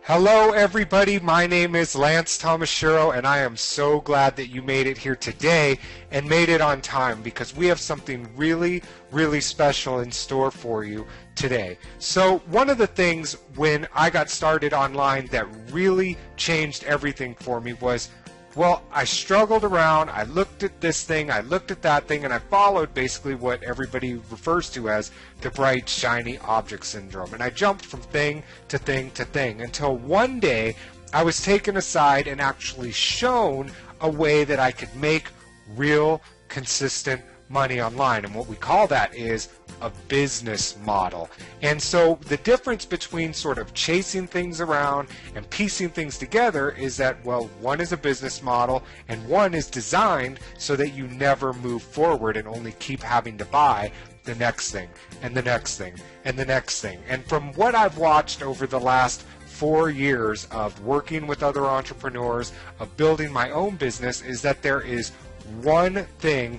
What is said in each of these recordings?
Hello, everybody. My name is Lance Tomashiro, and I am so glad that you made it here today and made it on time because we have something really, really special in store for you today. So one of the things when I got started online that really changed everything for me was, well, I struggled around, I looked at this thing, I looked at that thing, and I followed basically what everybody refers to as the bright, shiny object syndrome. And I jumped from thing to thing to thing until one day I was taken aside and actually shown a way that I could make real, consistent money online. And what we call that is a business model. And so the difference between sort of chasing things around and piecing things together is that, well, one is a business model and one is designed so that you never move forward and only keep having to buy the next thing and the next thing and the next thing. And from what I've watched over the last 4 years of working with other entrepreneurs, of building my own business, is that there is one thing,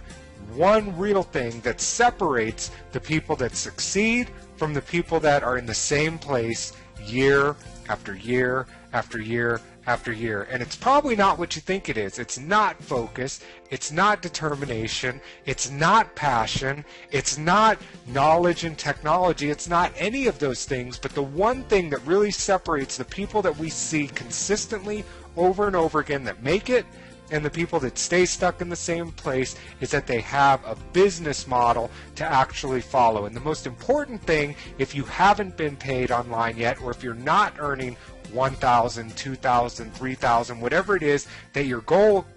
one real thing that separates the people that succeed from the people that are in the same place year after year after year after year. And it's probably not what you think it is. It's not focus, it's not determination, it's not passion, it's not knowledge and technology, it's not any of those things. But the one thing that really separates the people that we see consistently over and over again that make it and the people that stay stuck in the same place is that they have a business model to actually follow. And the most important thing, if you haven't been paid online yet, or if you're not earning 1,000, 2,000, 3,000, whatever it is that your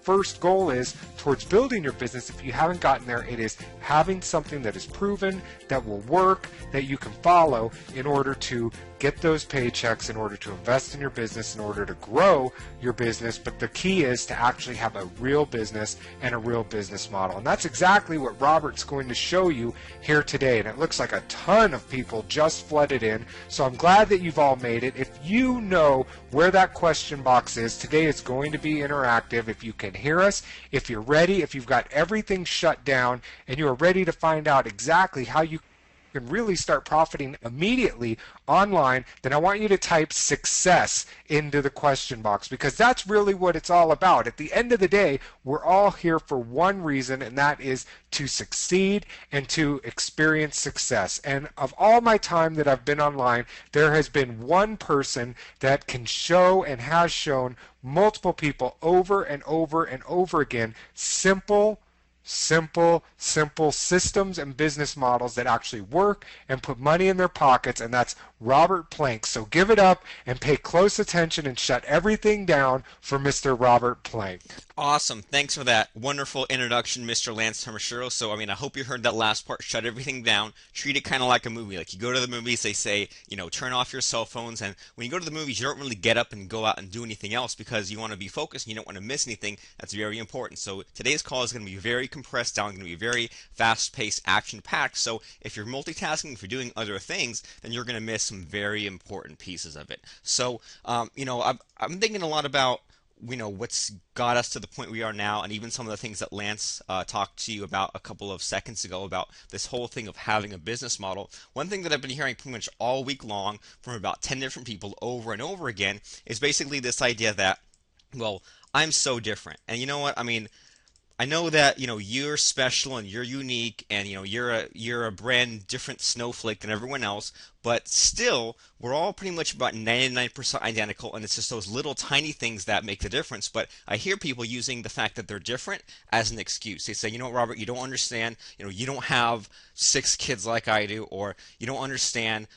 first goal is towards building your business, if you haven't gotten there, it is having something that is proven, that will work, that you can follow in order to get those paychecks, in order to invest in your business, in order to grow your business. But the key is to actually have a real business and a real business model. And that's exactly what Robert's going to show you here today. And it looks like a ton of people just flooded in. So I'm glad that you've all made it. If you know where that question box is, today is going to be interactive. If you can hear us, if you're ready, if you've got everything shut down and you are ready to find out exactly how you can really start profiting immediately online, then I want you to type success into the question box, because that's really what it's all about. At the end of the day, we're all here for one reason, and that is to succeed and to experience success. And of all my time that I've been online, there has been one person that can show and has shown multiple people over and over and over again simple systems and business models that actually work and put money in their pockets, and that's Robert Plank. So give it up and pay close attention and shut everything down for Mr. Robert Plank. Awesome. Thanks for that wonderful introduction, Mr. Lance Tomashiro. So, I hope you heard that last part. Shut everything down. Treat it kind of like a movie. Like you go to the movies, they say, turn off your cell phones. And when you go to the movies, you don't really get up and go out and do anything else because you want to be focused and you don't want to miss anything. That's very important. So today's call is going to be very compressed down, going to be very fast-paced, action-packed. So if you're multitasking, if you're doing other things, then you're going to miss some very important pieces of it. So, I'm thinking a lot about what's got us to the point we are now, and even some of the things that Lance talked to you about a couple of seconds ago about this whole thing of having a business model. One thing that I've been hearing pretty much all week long from about 10 different people over and over again is basically this idea that, well, I'm so different. And you know what? I know that you're special and you're unique and you're a brand different snowflake than everyone else, but still we're all pretty much about 99% identical, and it's just those little tiny things that make the difference. But I hear people using the fact that they're different as an excuse. They say, Robert, you don't understand, you don't have 6 kids like I do, or you don't understand,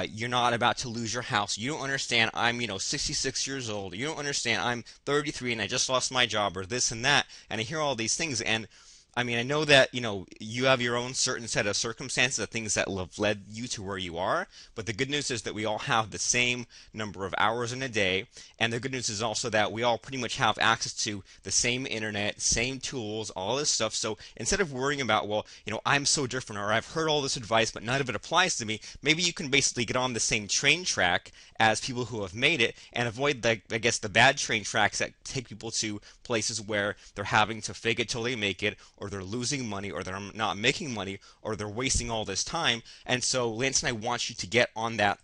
you're not about to lose your house. You don't understand, I'm 66 years old. You don't understand, I'm 33 and I just lost my job, or this and that. And I hear all these things, and I know that you have your own certain set of circumstances, of things that have led you to where you are, but the good news is that we all have the same number of hours in a day, and the good news is also that we all pretty much have access to the same internet, same tools, all this stuff. So instead of worrying about, well, I'm so different, or I've heard all this advice but none of it applies to me, maybe you can basically get on the same train track as people who have made it and avoid the bad train tracks that take people to places where they're having to fake it till they make it, or they're losing money, or they're not making money, or they're wasting all this time. And so Lance and I want you to get on that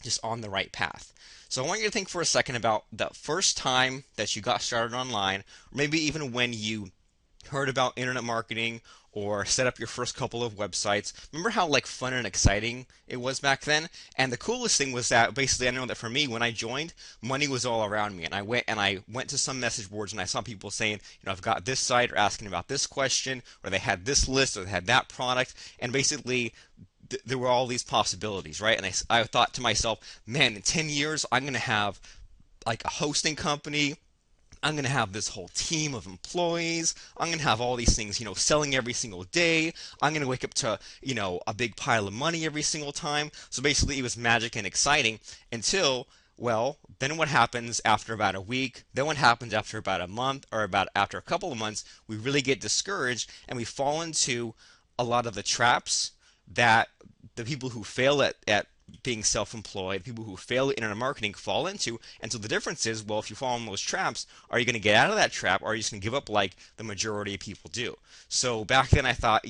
just on the right path. So I want you to think for a second about the first time that you got started online, or maybe even when you heard about internet marketing or set up your first couple of websites. Remember how like fun and exciting it was back then? And the coolest thing was that basically I know that for me when I joined, money was all around me. And I went to some message boards and I saw people saying, I've got this site or asking about this question, or they had this list or they had that product, and basically there were all these possibilities, right? And I thought to myself, man, in 10 years I'm going to have like a hosting company. I'm going to have this whole team of employees. I'm going to have all these things, selling every single day. I'm going to wake up to, a big pile of money every single time. So basically, it was magic and exciting until, well, then what happens after about a week? Then what happens after about a month or after a couple of months? We really get discouraged and we fall into a lot of the traps that the people who fail at being self-employed, people who fail at internet marketing fall into. And so the difference is, well, if you fall in those traps, are you going to get out of that trap, or are you just going to give up like the majority of people do? So back then I thought,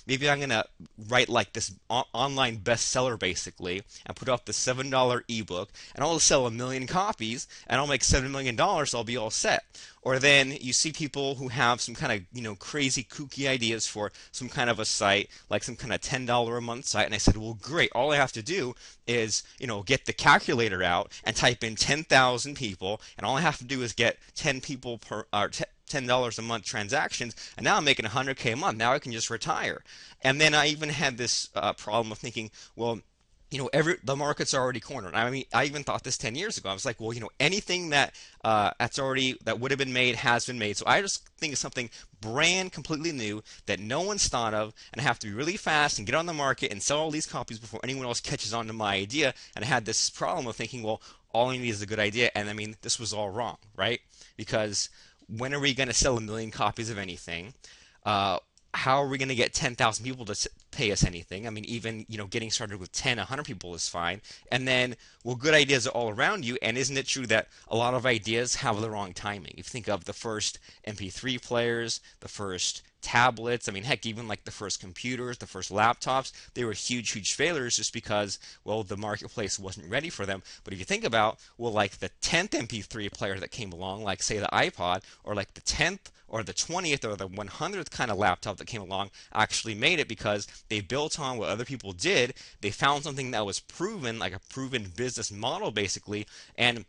maybe I'm going to write like this online bestseller basically and put out the $7 ebook and I'll sell 1,000,000 copies and I'll make $7 million, so I'll be all set. Or then you see people who have some kind of, crazy kooky ideas for some kind of a site, like some kind of $10 a month site. And I said, well, great. All I have to do is, get the calculator out and type in 10,000 people. And all I have to do is get 10 people $10 a month transactions, and now I'm making 100K a month. Now I can just retire. And then I even had this problem of thinking, well, the market's already cornered. I mean, I even thought this 10 years ago. I was like, well, anything that that would have been made has been made. So I just think of something brand completely new that no one's thought of, and I have to be really fast and get on the market and sell all these copies before anyone else catches on to my idea. And I had this problem of thinking, well, all I need is a good idea. And I mean, this was all wrong, right? Because when are we going to sell 1,000,000 copies of anything? How are we going to get 10,000 people to pay us anything? I mean, even, getting started with 10, 100 people is fine. And then, well, good ideas are all around you. And isn't it true that a lot of ideas have the wrong timing? If you think of the first MP3 players, the first tablets, I mean, heck, even like the first computers, the first laptops, they were huge, huge failures just because, well, the marketplace wasn't ready for them. But if you think about, well, like the 10th MP3 player that came along, like say the iPod, or like the 10th or the 20th or the 100th kind of laptop that came along, actually made it because they built on what other people did. They found something that was proven, like a proven business model basically. And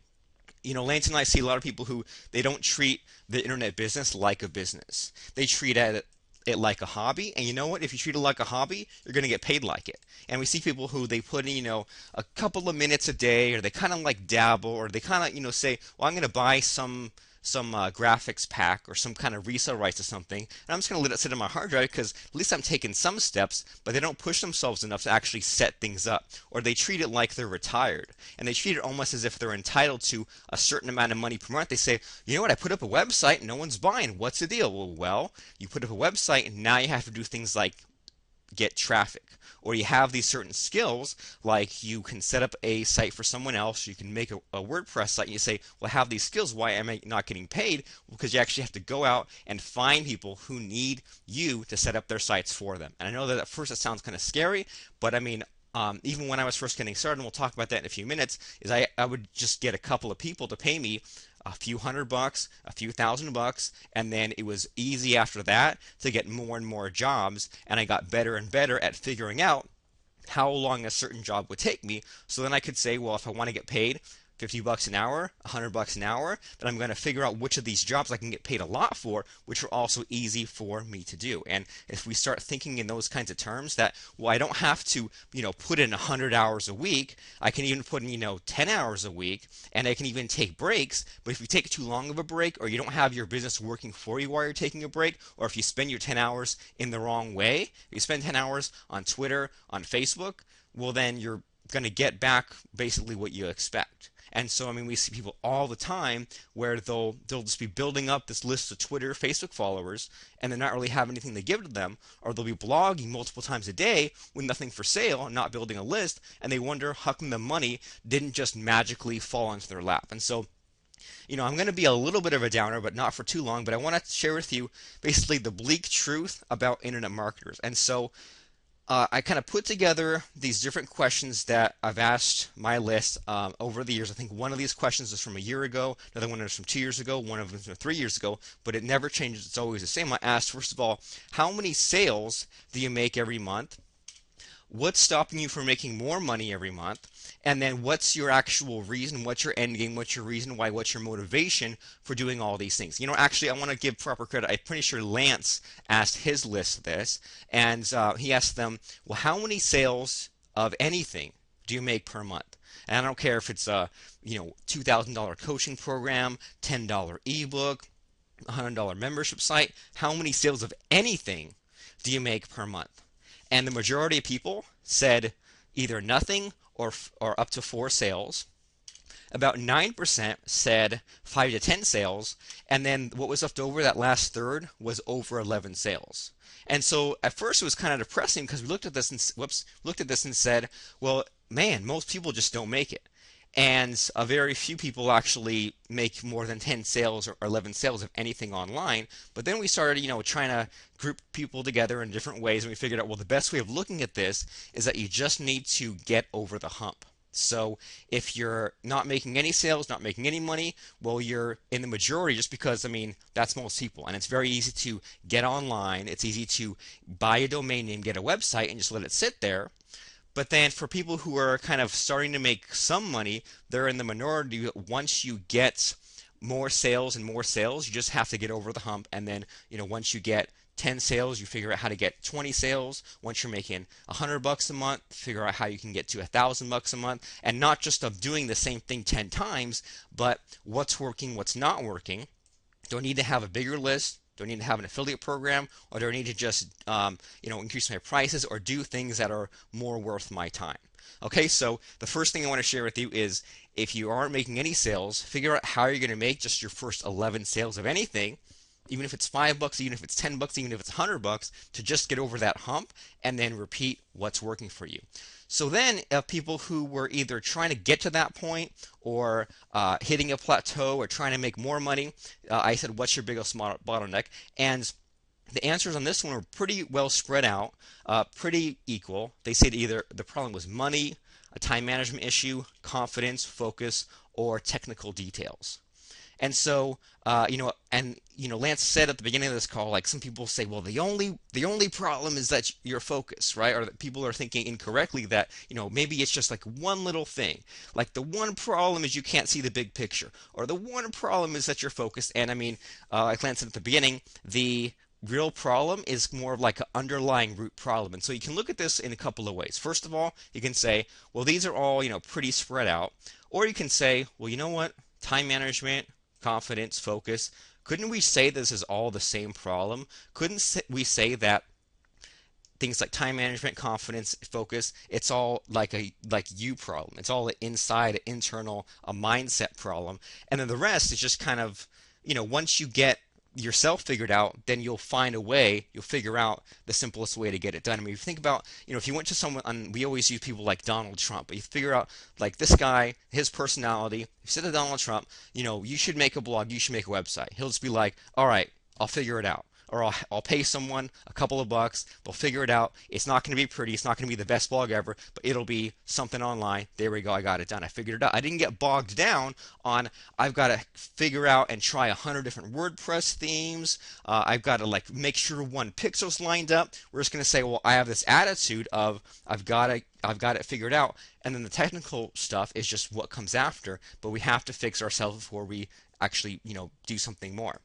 Lance and I see a lot of people who they don't treat the internet business like a business. They treat it like a hobby. And you know what? If you treat it like a hobby, you're going to get paid like it. And we see people who they put in, a couple of minutes a day, or they kind of like dabble, or they kind of, say, well, I'm going to buy some graphics pack or some kind of resale rights to something, and I'm just going to let it sit on my hard drive because at least I'm taking some steps, but they don't push themselves enough to actually set things up. Or they treat it like they're retired, and they treat it almost as if they're entitled to a certain amount of money per month. They say, you know what, I put up a website, no one's buying. What's the deal? Well, you put up a website, and now you have to do things like get traffic, or you have these certain skills, like you can set up a site for someone else, you can make a WordPress site, and you say, well, I have these skills, why am I not getting paid? Well, because you actually have to go out and find people who need you to set up their sites for them. And I know that at first it sounds kind of scary, but I mean, even when I was first getting started, and we'll talk about that in a few minutes, is I would just get a couple of people to pay me a few $100, a few $1,000, and then it was easy after that to get more and more jobs, and I got better and better at figuring out how long a certain job would take me. So then I could say, well, if I want to get paid $50 an hour, $100 an hour, then I'm going to figure out which of these jobs I can get paid a lot for, which are also easy for me to do. And if we start thinking in those kinds of terms that, well, I don't have to, put in 100 hours a week, I can even put in, 10 hours a week, and I can even take breaks. But if you take too long of a break, or you don't have your business working for you while you're taking a break, or if you spend your 10 hours in the wrong way, if you spend 10 hours on Twitter, on Facebook, well, then you're going to get back basically what you expect. And so, I mean, we see people all the time where they'll just be building up this list of Twitter, Facebook followers, and they're not really have anything to give to them, or they'll be blogging multiple times a day with nothing for sale, not building a list, and they wonder how come the money didn't just magically fall into their lap. And so, I'm going to be a little bit of a downer, but not for too long, but I want to share with you basically the bleak truth about internet marketers. And so, I kind of put together these different questions that I've asked my list over the years. I think one of these questions is from a year ago, another one is from 2 years ago, one of them is from 3 years ago, but it never changes. It's always the same. I asked, first of all, how many sales do you make every month? What's stopping you from making more money every month? And then what's your actual reason? What's your end game? What's your reason why? What's your motivation for doing all these things? Actually, I want to give proper credit. I'm pretty sure Lance asked his list this, and he asked them, well, how many sales of anything do you make per month? And I don't care if it's a $2,000 coaching program, $10 ebook, $100 membership site. How many sales of anything do you make per month? And the majority of people said either nothing or up to 4 sales. About 9% said 5 to 10 sales, and then what was left over, that last third, was over 11 sales. And so at first it was kind of depressing because we looked at this and said, well, man, most people just don't make it. And a very few people actually make more than 10 sales or 11 sales of anything online. But then we started, trying to group people together in different ways, and we figured out, well, the best way of looking at this is that you just need to get over the hump. So if you're not making any sales, not making any money, well, you're in the majority, just because, that's most people. And it's very easy to get online. It's easy to buy a domain name, get a website, and just let it sit there. But then for people who are kind of starting to make some money, they're in the minority. Once you get more sales and more sales, you just have to get over the hump. And then, once you get 10 sales, you figure out how to get 20 sales. Once you're making $100 a month, figure out how you can get to $1,000 a month. And not just of doing the same thing 10 times, but what's working, what's not working. Don't need to have a bigger list. Do I need to have an affiliate program, or do I need to just increase my prices or do things that are more worth my time? Okay, so the first thing I want to share with you is, if you aren't making any sales, figure out how you're going to make just your first 11 sales of anything, even if it's $5, even if it's $10, even if it's $100, to just get over that hump, and then repeat what's working for you. So then people who were either trying to get to that point or hitting a plateau or trying to make more money, I said, what's your biggest bottleneck? And the answers on this one were pretty well spread out, pretty equal. They said either the problem was money, a time management issue, confidence, focus, or technical details. And so, Lance said at the beginning of this call, like, some people say, well, the only problem is that your focus, right? Or that people are thinking incorrectly that, maybe it's just like one little thing. Like, the one problem is you can't see the big picture, or the one problem is that you're focused. And like Lance said at the beginning, the real problem is more of like an underlying root problem. And so you can look at this in a couple of ways. First of all, you can say, well, these are all, pretty spread out. Or you can say, well, you know what? Time management, confidence, focus. Couldn't we say this is all the same problem? Couldn't we say that things like time management, confidence, focus, it's all like you problem. It's all an inside, internal, a mindset problem. And then the rest is just kind of, once you get yourself figured out, then you'll find a way, you'll figure out the simplest way to get it done. If you think about, if you went to someone, we always use people like Donald Trump, but you figure out, like, this guy, his personality, you said to Donald Trump, you should make a blog, you should make a website. He'll just be like, all right, I'll figure it out. Or I'll pay someone a couple of bucks, they'll figure it out. It's not going to be pretty, it's not going to be the best blog ever, but it'll be something online. There we go, I got it done. I figured it out. I didn't get bogged down on, I've got to figure out and try 100 different WordPress themes. I've got to make sure one pixel's lined up. We're just going to say, well, I have this attitude of I've got it figured out, and then the technical stuff is just what comes after, but we have to fix ourselves before we actually, do something more.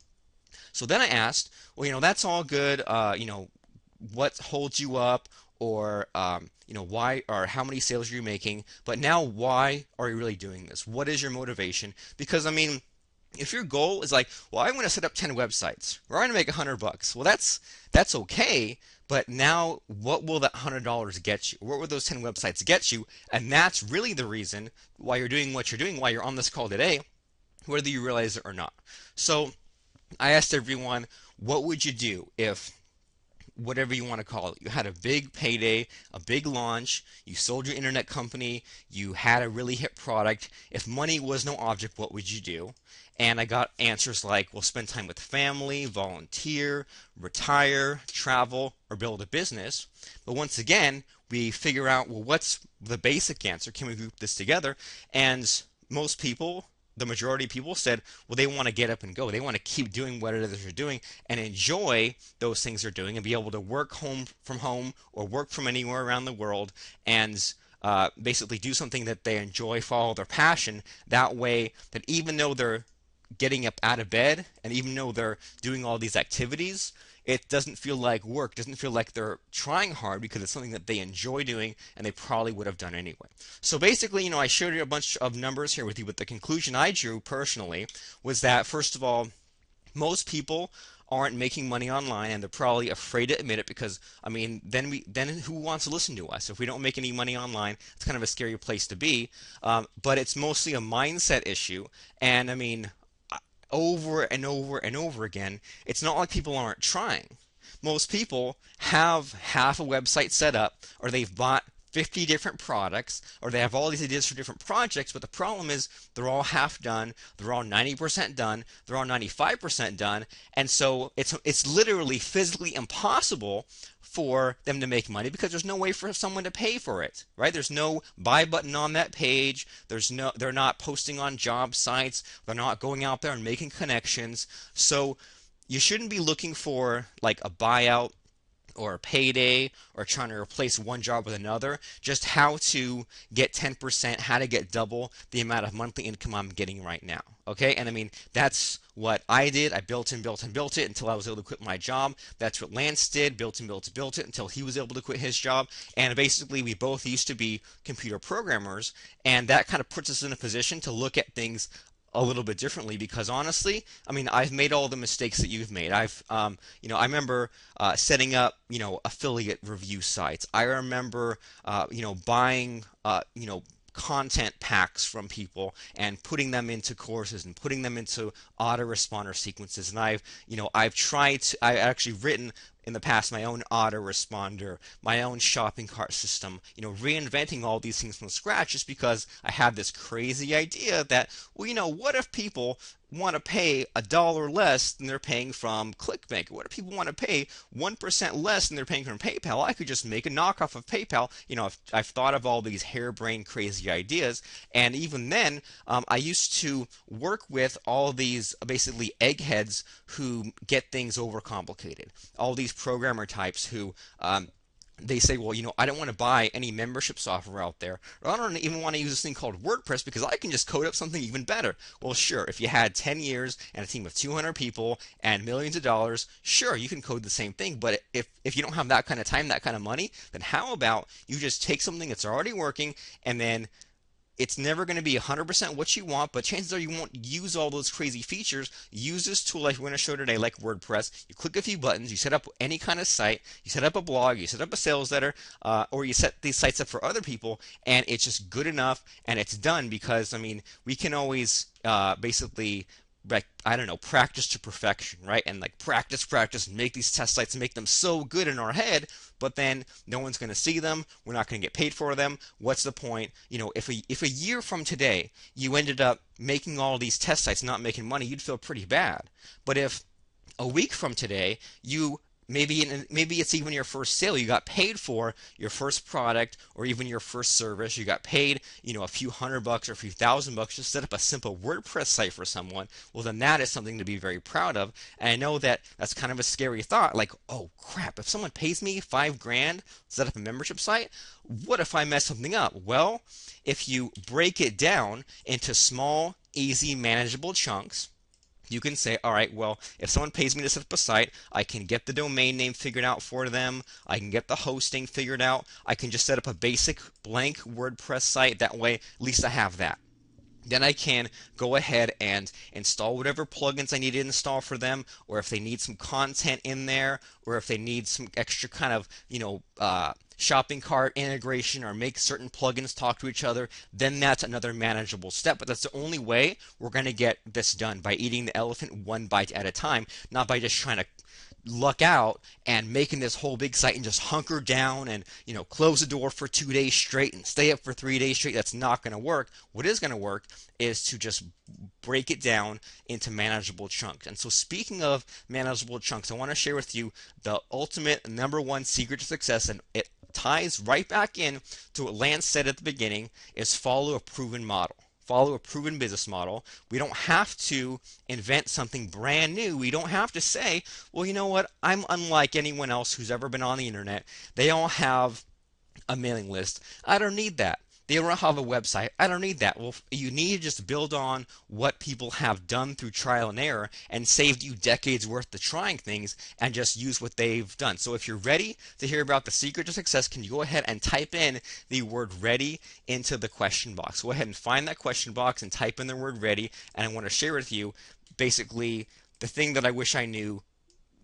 So then I asked, well, that's all good. What holds you up, or why, or how many sales are you making? But now, why are you really doing this? What is your motivation? Because if your goal is like, well, I want to set up 10 websites, or I want to make $100, well, that's okay. But now, what will that $100 get you? What will those 10 websites get you? And that's really the reason why you're doing what you're doing, why you're on this call today, whether you realize it or not. So I asked everyone, what would you do if whatever you want to call it. You had a big payday, a big launch, you sold your internet company, you had a really hit product. If money was no object, what would you do? And I got answers like, well, spend time with family, volunteer, retire, travel, or build a business. But once again, we figure out, well, what's the basic answer? Can we group this together? And most people, the majority of people said, well, they want to get up and go. They want to keep doing what it is they're doing and enjoy those things they're doing and be able to work home from home or work from anywhere around the world and basically do something that they enjoy, follow their passion. That way, that even though they're getting up out of bed and even though they're doing all these activities, it doesn't feel like work, doesn't feel like they're trying hard because it's something that they enjoy doing and they probably would have done anyway. So basically, I shared a bunch of numbers here with you, but the conclusion I drew personally was that, first of all, most people aren't making money online and they're probably afraid to admit it because then who wants to listen to us if we don't make any money online? It's kind of a scary place to be, but it's mostly a mindset issue. And over and over and over again, it's not like people aren't trying. Most people have half a website set up, or they've bought 50 different products, or they have all these ideas for different projects, but the problem is they're all half done, they're all 90% done, they're all 95% done, and so it's literally physically impossible for them to make money because there's no way for someone to pay for it, right? There's no buy button on that page. They're not posting on job sites. They're not going out there and making connections. So you shouldn't be looking for like a buyout or a payday or trying to replace one job with another. Just how to get 10%, how to get double the amount of monthly income I'm getting right now. Okay, and that's what I did. I built and built and built it until I was able to quit my job. That's what Lance did, built and built and built it until he was able to quit his job. And basically, we both used to be computer programmers, and that kind of puts us in a position to look at things a little bit differently because honestly, I've made all the mistakes that you've made. I remember setting up, affiliate review sites. I remember, buying, content packs from people and putting them into courses and putting them into autoresponder sequences. And I've actually written in the past my own autoresponder, my own shopping cart system, reinventing all these things from scratch just because I had this crazy idea that, what if people want to pay $1 less than they're paying from ClickBank? What if people want to pay 1% less than they're paying from PayPal? I could just make a knockoff of PayPal. I've thought of all these harebrained crazy ideas, and even then, I used to work with all these basically eggheads who get things overcomplicated. All these programmer types who they say, well, I don't want to buy any membership software out there, or I don't even want to use this thing called WordPress because I can just code up something even better. Well, sure, if you had 10 years and a team of 200 people and millions of dollars, sure, you can code the same thing. But if you don't have that kind of time, that kind of money, then how about you just take something that's already working and then it's never going to be 100% what you want, but chances are you won't use all those crazy features. Use this tool like we're going to show today, like WordPress. You click a few buttons, you set up any kind of site, you set up a blog, you set up a sales letter, or you set these sites up for other people, and it's just good enough, and it's done because, we can always basically practice to perfection, right? And practice, and make these test sites and make them so good in our head, but then no one's going to see them. We're not going to get paid for them. What's the point? If a year from today you ended up making all these test sites not making money, you'd feel pretty bad. But if a week from today you maybe it's even your first sale. You got paid for your first product or even your first service. You got paid, a few $100 or a few $1,000 to set up a simple WordPress site for someone. Well, then that is something to be very proud of. And I know that that's kind of a scary thought. Like, oh crap, if someone pays me $5,000 to set up a membership site, what if I mess something up? Well, if you break it down into small, easy, manageable chunks, you can say, all right, well, if someone pays me to set up a site, I can get the domain name figured out for them. I can get the hosting figured out. I can just set up a basic blank WordPress site. That way, at least I have that. Then I can go ahead and install whatever plugins I need to install for them, or if they need some content in there, or if they need some extra kind of, shopping cart integration or make certain plugins talk to each other, then that's another manageable step. But that's the only way we're going to get this done, by eating the elephant one bite at a time, not by just trying to luck out and making this whole big site and just hunker down and close the door for 2 days straight and stay up for 3 days straight. That's not going to work. What is going to work is to just break it down into manageable chunks. And so speaking of manageable chunks, I want to share with you the ultimate #1 secret to success, and it ties right back in to what Lance said at the beginning, is follow a proven model. Follow a proven business model. We don't have to invent something brand new. We don't have to say, well, you know what? I'm unlike anyone else who's ever been on the internet. They all have a mailing list. I don't need that. They don't have a website. I don't need that. Well, you need to just build on what people have done through trial and error and saved you decades worth of trying things, and just use what they've done. So if you're ready to hear about the secret to success, can you go ahead and type in the word ready into the question box? Go ahead and find that question box and type in the word ready. And I want to share with you basically the thing that I wish I knew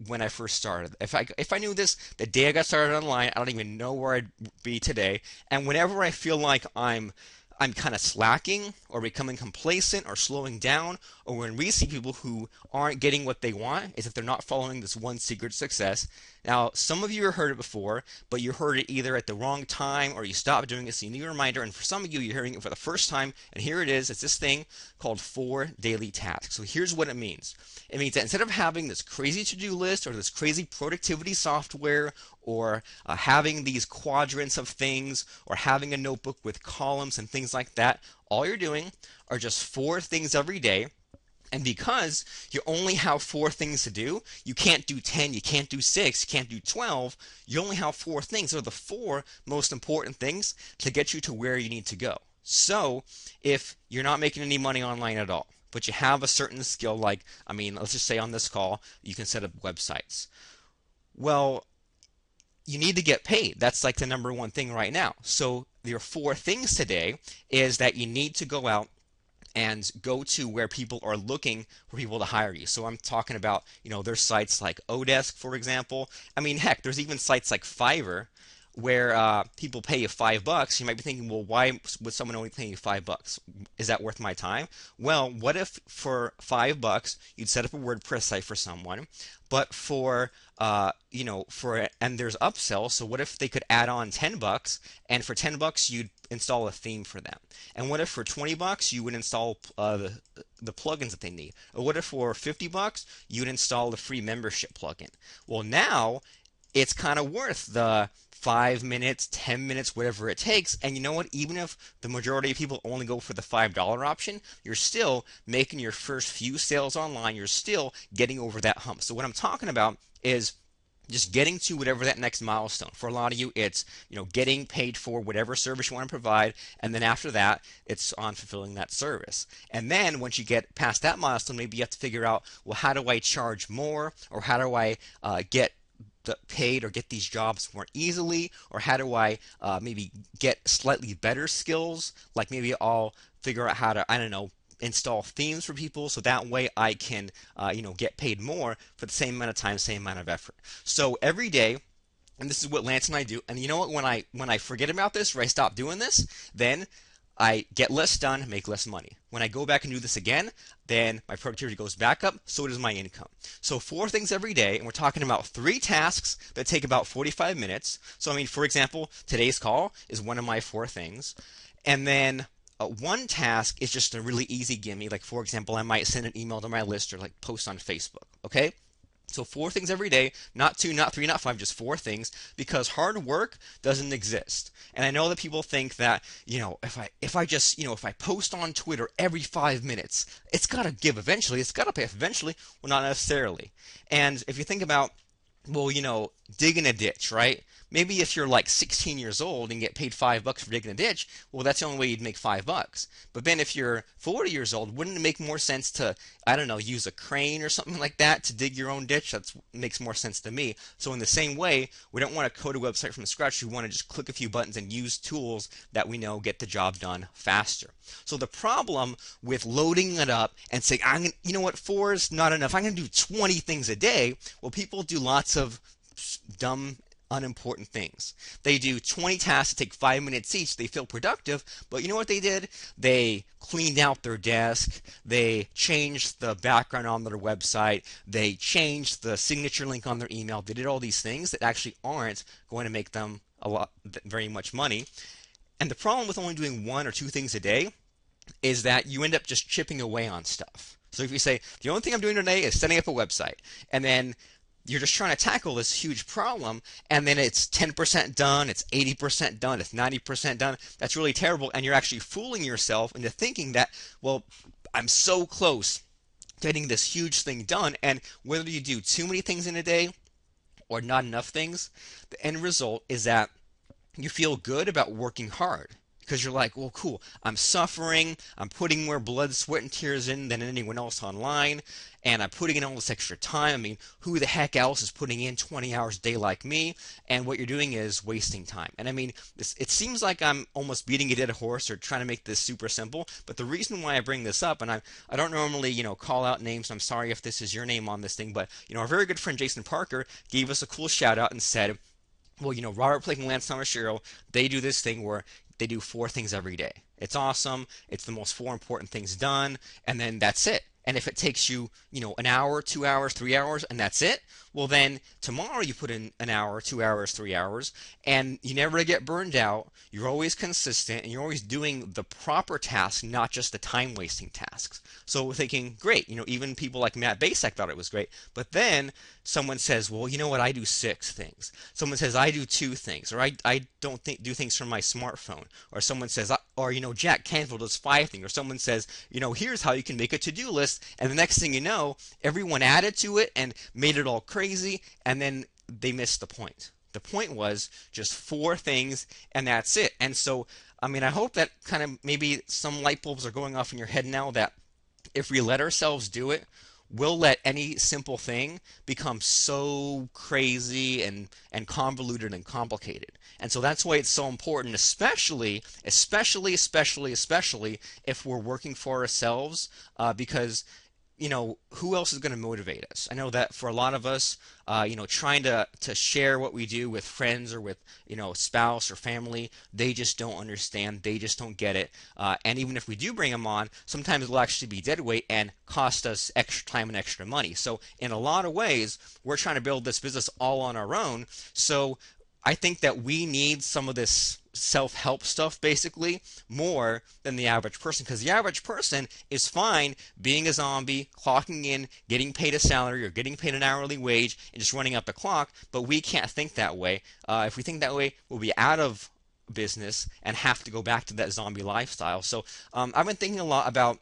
when I first started. If I knew this the day I got started online, I don't even know where I'd be today. And whenever I feel like I'm kind of slacking or becoming complacent or slowing down, or when we see people who aren't getting what they want, is if they're not following this one secret to success. Now, some of you have heard it before, but you heard it either at the wrong time or you stopped doing it, so you need a reminder. And for some of you, you're hearing it for the first time, and here it is. It's this thing called 4 daily tasks. So here's what it means. It means that instead of having this crazy to-do list or this crazy productivity software, or having these quadrants of things, or having a notebook with columns and things like that, all you're doing are just 4 things every day. And because you only have 4 things to do, you can't do 10, you can't do 6, you can't do 12. You only have 4 things. Those are the 4 most important things to get you to where you need to go. So if you're not making any money online at all, but you have a certain skill, like, let's just say on this call, you can set up websites. Well, you need to get paid. That's like the #1 thing right now. So your 4 things today is that you need to go out and go to where people are looking for people to hire you. So I'm talking about, there's sites like Odesk, for example. Heck, there's even sites like Fiverr where people pay you $5. You might be thinking, well, why would someone only pay you $5? Is that worth my time? Well, what if for $5 you'd set up a WordPress site for someone, but for and there's upsell. So what if they could add on $10, and for $10 you'd install a theme for them? And what if for $20 you would install the plugins that they need? Or what if for $50 you'd install the free membership plugin? Well, now it's kind of worth the 5 minutes, 10 minutes, whatever it takes. And you know what? Even if the majority of people only go for the $5 option, you're still making your first few sales online. You're still getting over that hump. So what I'm talking about is just getting to whatever that next milestone. For a lot of you, it's getting paid for whatever service you want to provide, and then after that, it's on fulfilling that service. And then once you get past that milestone, maybe you have to figure out, well, how do I charge more, or how do I get paid or get these jobs more easily, or how do I maybe get slightly better skills, like maybe I'll figure out how to, install themes for people, so that way I can get paid more for the same amount of time, same amount of effort. So every day, and this is what Lance and I do, and you know what, when I forget about this, or I stop doing this, then I get less done, make less money. When I go back and do this again, then my productivity goes back up, so does my income. So 4 things every day, and we're talking about 3 tasks that take about 45 minutes. So for example, today's call is one of my 4 things. And then 1 task is just a really easy gimme. Like, for example, I might send an email to my list, or like post on Facebook. Okay? So 4 things every day, not 2, not 3, not 5, just 4 things, because hard work doesn't exist. And I know that people think that, if I post on Twitter every 5 minutes, it's got to give eventually, it's got to pay off eventually. Well, not necessarily. And if you think about, well, digging a ditch, right? Maybe if you're like 16 years old and get paid $5 for digging a ditch, well, that's the only way you'd make $5. But then if you're 40 years old, wouldn't it make more sense to, use a crane or something like that to dig your own ditch? That makes more sense to me. So in the same way, we don't want to code a website from scratch. We want to just click a few buttons and use tools that we know get the job done faster. So the problem with loading it up and saying, 4 is not enough, I'm going to do 20 things a day. Well, people do lots of dumb unimportant things. They do 20 tasks that take 5 minutes each. They feel productive, but you know what they did? They cleaned out their desk. They changed the background on their website. They changed the signature link on their email. They did all these things that actually aren't going to make them very much money. And the problem with only doing one or two things a day is that you end up just chipping away on stuff. So if you say, the only thing I'm doing today is setting up a website, and then you're just trying to tackle this huge problem, and then it's 10% done, it's 80% done, it's 90% done, that's really terrible, and you're actually fooling yourself into thinking that, well, I'm so close to getting this huge thing done, and whether you do too many things in a day or not enough things, the end result is that you feel good about working hard. Because you're like, well, cool, I'm suffering, I'm putting more blood, sweat, and tears in than anyone else online, and I'm putting in all this extra time. I mean, who the heck else is putting in 20 hours a day like me? And what you're doing is wasting time. And I mean, it seems like I'm almost beating a dead horse or trying to make this super simple, but the reason why I bring this up, and I don't normally, call out names, I'm sorry if this is your name on this thing, but, our very good friend Jason Parker gave us a cool shout out and said, well, Robert Blake and Lance Tomashiro, they do this thing where they do 4 things every day. It's awesome. It's the most 4 important things done, and then that's it. And if it takes you, an hour, 2 hours, 3 hours, and that's it, well then tomorrow you put in an hour, 2 hours, 3 hours, and you never get burned out. You're always consistent, and you're always doing the proper tasks, not just the time-wasting tasks. So we're thinking, great, even people like Matt Basek thought it was great. But then someone says, well, you know what, I do 6 things. Someone says, I do 2 things, or I don't do things from my smartphone. Or someone says, Jack Canfield does 5 things. Or someone says, here's how you can make a to-do list. And the next thing you know, everyone added to it and made it all crazy, and then they missed the point. The point was just 4 things, and that's it. And so, I hope that kind of maybe some light bulbs are going off in your head now that if we let ourselves do it, we'll let any simple thing become so crazy and convoluted and complicated. And so that's why it's so important, especially if we're working for ourselves, because who else is going to motivate us? I know that for a lot of us, trying to share what we do with friends or with, spouse or family, they just don't understand. They just don't get it. And even if we do bring them on, sometimes it'll actually be dead weight and cost us extra time and extra money. So in a lot of ways, we're trying to build this business all on our own. So I think that we need some of this self-help stuff basically more than the average person, because the average person is fine being a zombie, clocking in, getting paid a salary or getting paid an hourly wage and just running out the clock. But we can't think that way. If we think that way, we'll be out of business and have to go back to that zombie lifestyle. So I've been thinking a lot about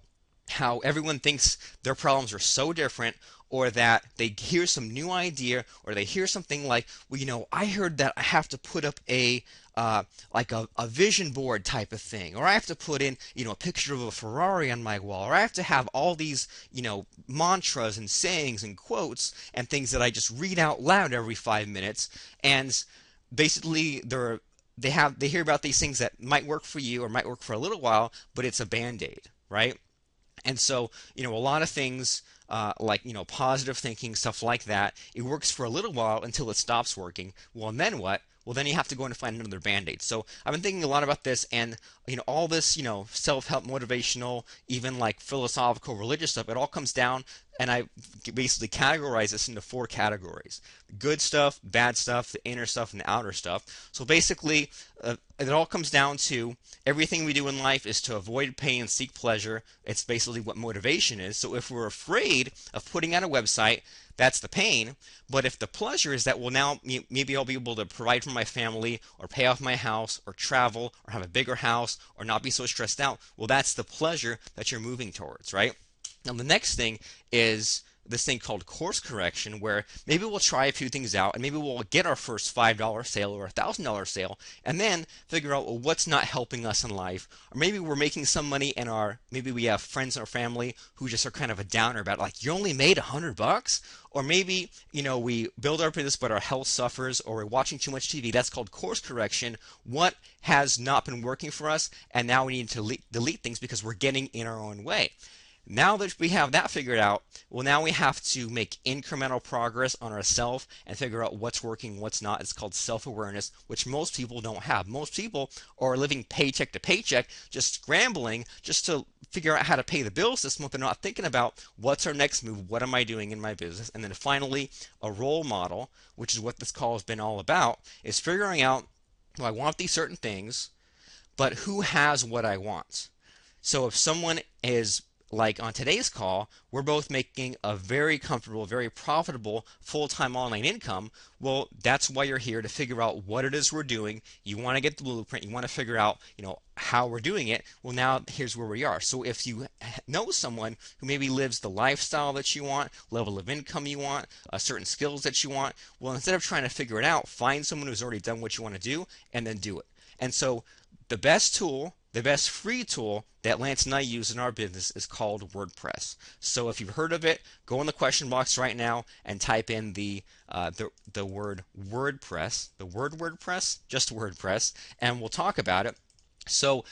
how everyone thinks their problems are so different, or that they hear some new idea, or they hear something like, well, I heard that I have to put up a vision board type of thing, or I have to put in, a picture of a Ferrari on my wall, or I have to have all these, mantras and sayings and quotes and things that I just read out loud every 5 minutes. And basically they hear about these things that might work for you or might work for a little while, but it's a band-aid, right? And so, a lot of things like, positive thinking, stuff like that, it works for a little while until it stops working. Well, and then what? Well, then you have to go and find another band-aid. So I've been thinking a lot about this, and, all this, self-help, motivational, even like philosophical, religious stuff, it all comes down, and I basically categorize this into 4 categories: good stuff, bad stuff, the inner stuff, and the outer stuff. So basically, it all comes down to everything we do in life is to avoid pain and seek pleasure. It's basically what motivation is. So if we're afraid of putting out a website, that's the pain. But if the pleasure is that, well, now maybe I'll be able to provide for my family, or pay off my house, or travel, or have a bigger house, or not be so stressed out, well, that's the pleasure that you're moving towards, right? Now, the next thing is this thing called course correction, where maybe we'll try a few things out, and maybe we'll get our first $5 sale or $1,000 sale, and then figure out, well, what's not helping us in life. Or maybe we're making some money, and maybe we have friends in our family who just are kind of a downer about it, like, you only made $100? Or maybe, we build our business, but our health suffers, or we're watching too much TV. That's called course correction. What has not been working for us, and now we need to delete things because we're getting in our own way. Now that we have that figured out, well, now we have to make incremental progress on ourselves and figure out what's working, what's not. It's called self-awareness, which most people don't have. Most people are living paycheck to paycheck, just scrambling just to figure out how to pay the bills this month. They're not thinking about what's our next move, what am I doing in my business, and then finally, a role model, which is what this call has been all about, is figuring out, well, I want these certain things, but who has what I want? So if someone is like on today's call, we're both making a very comfortable, very profitable full-time online income. Well, that's why you're here, to figure out what it is we're doing. You want to get the blueprint. You want to figure out, how we're doing it. Well, now here's where we are. So if you know someone who maybe lives the lifestyle that you want, level of income you want, certain skills that you want, well, instead of trying to figure it out, find someone who's already done what you want to do and then do it. And so the best tool, the best free tool that Lance and I use in our business is called WordPress. So if you've heard of it, go in the question box right now and type in the word WordPress, the word WordPress, just WordPress, and we'll talk about it. So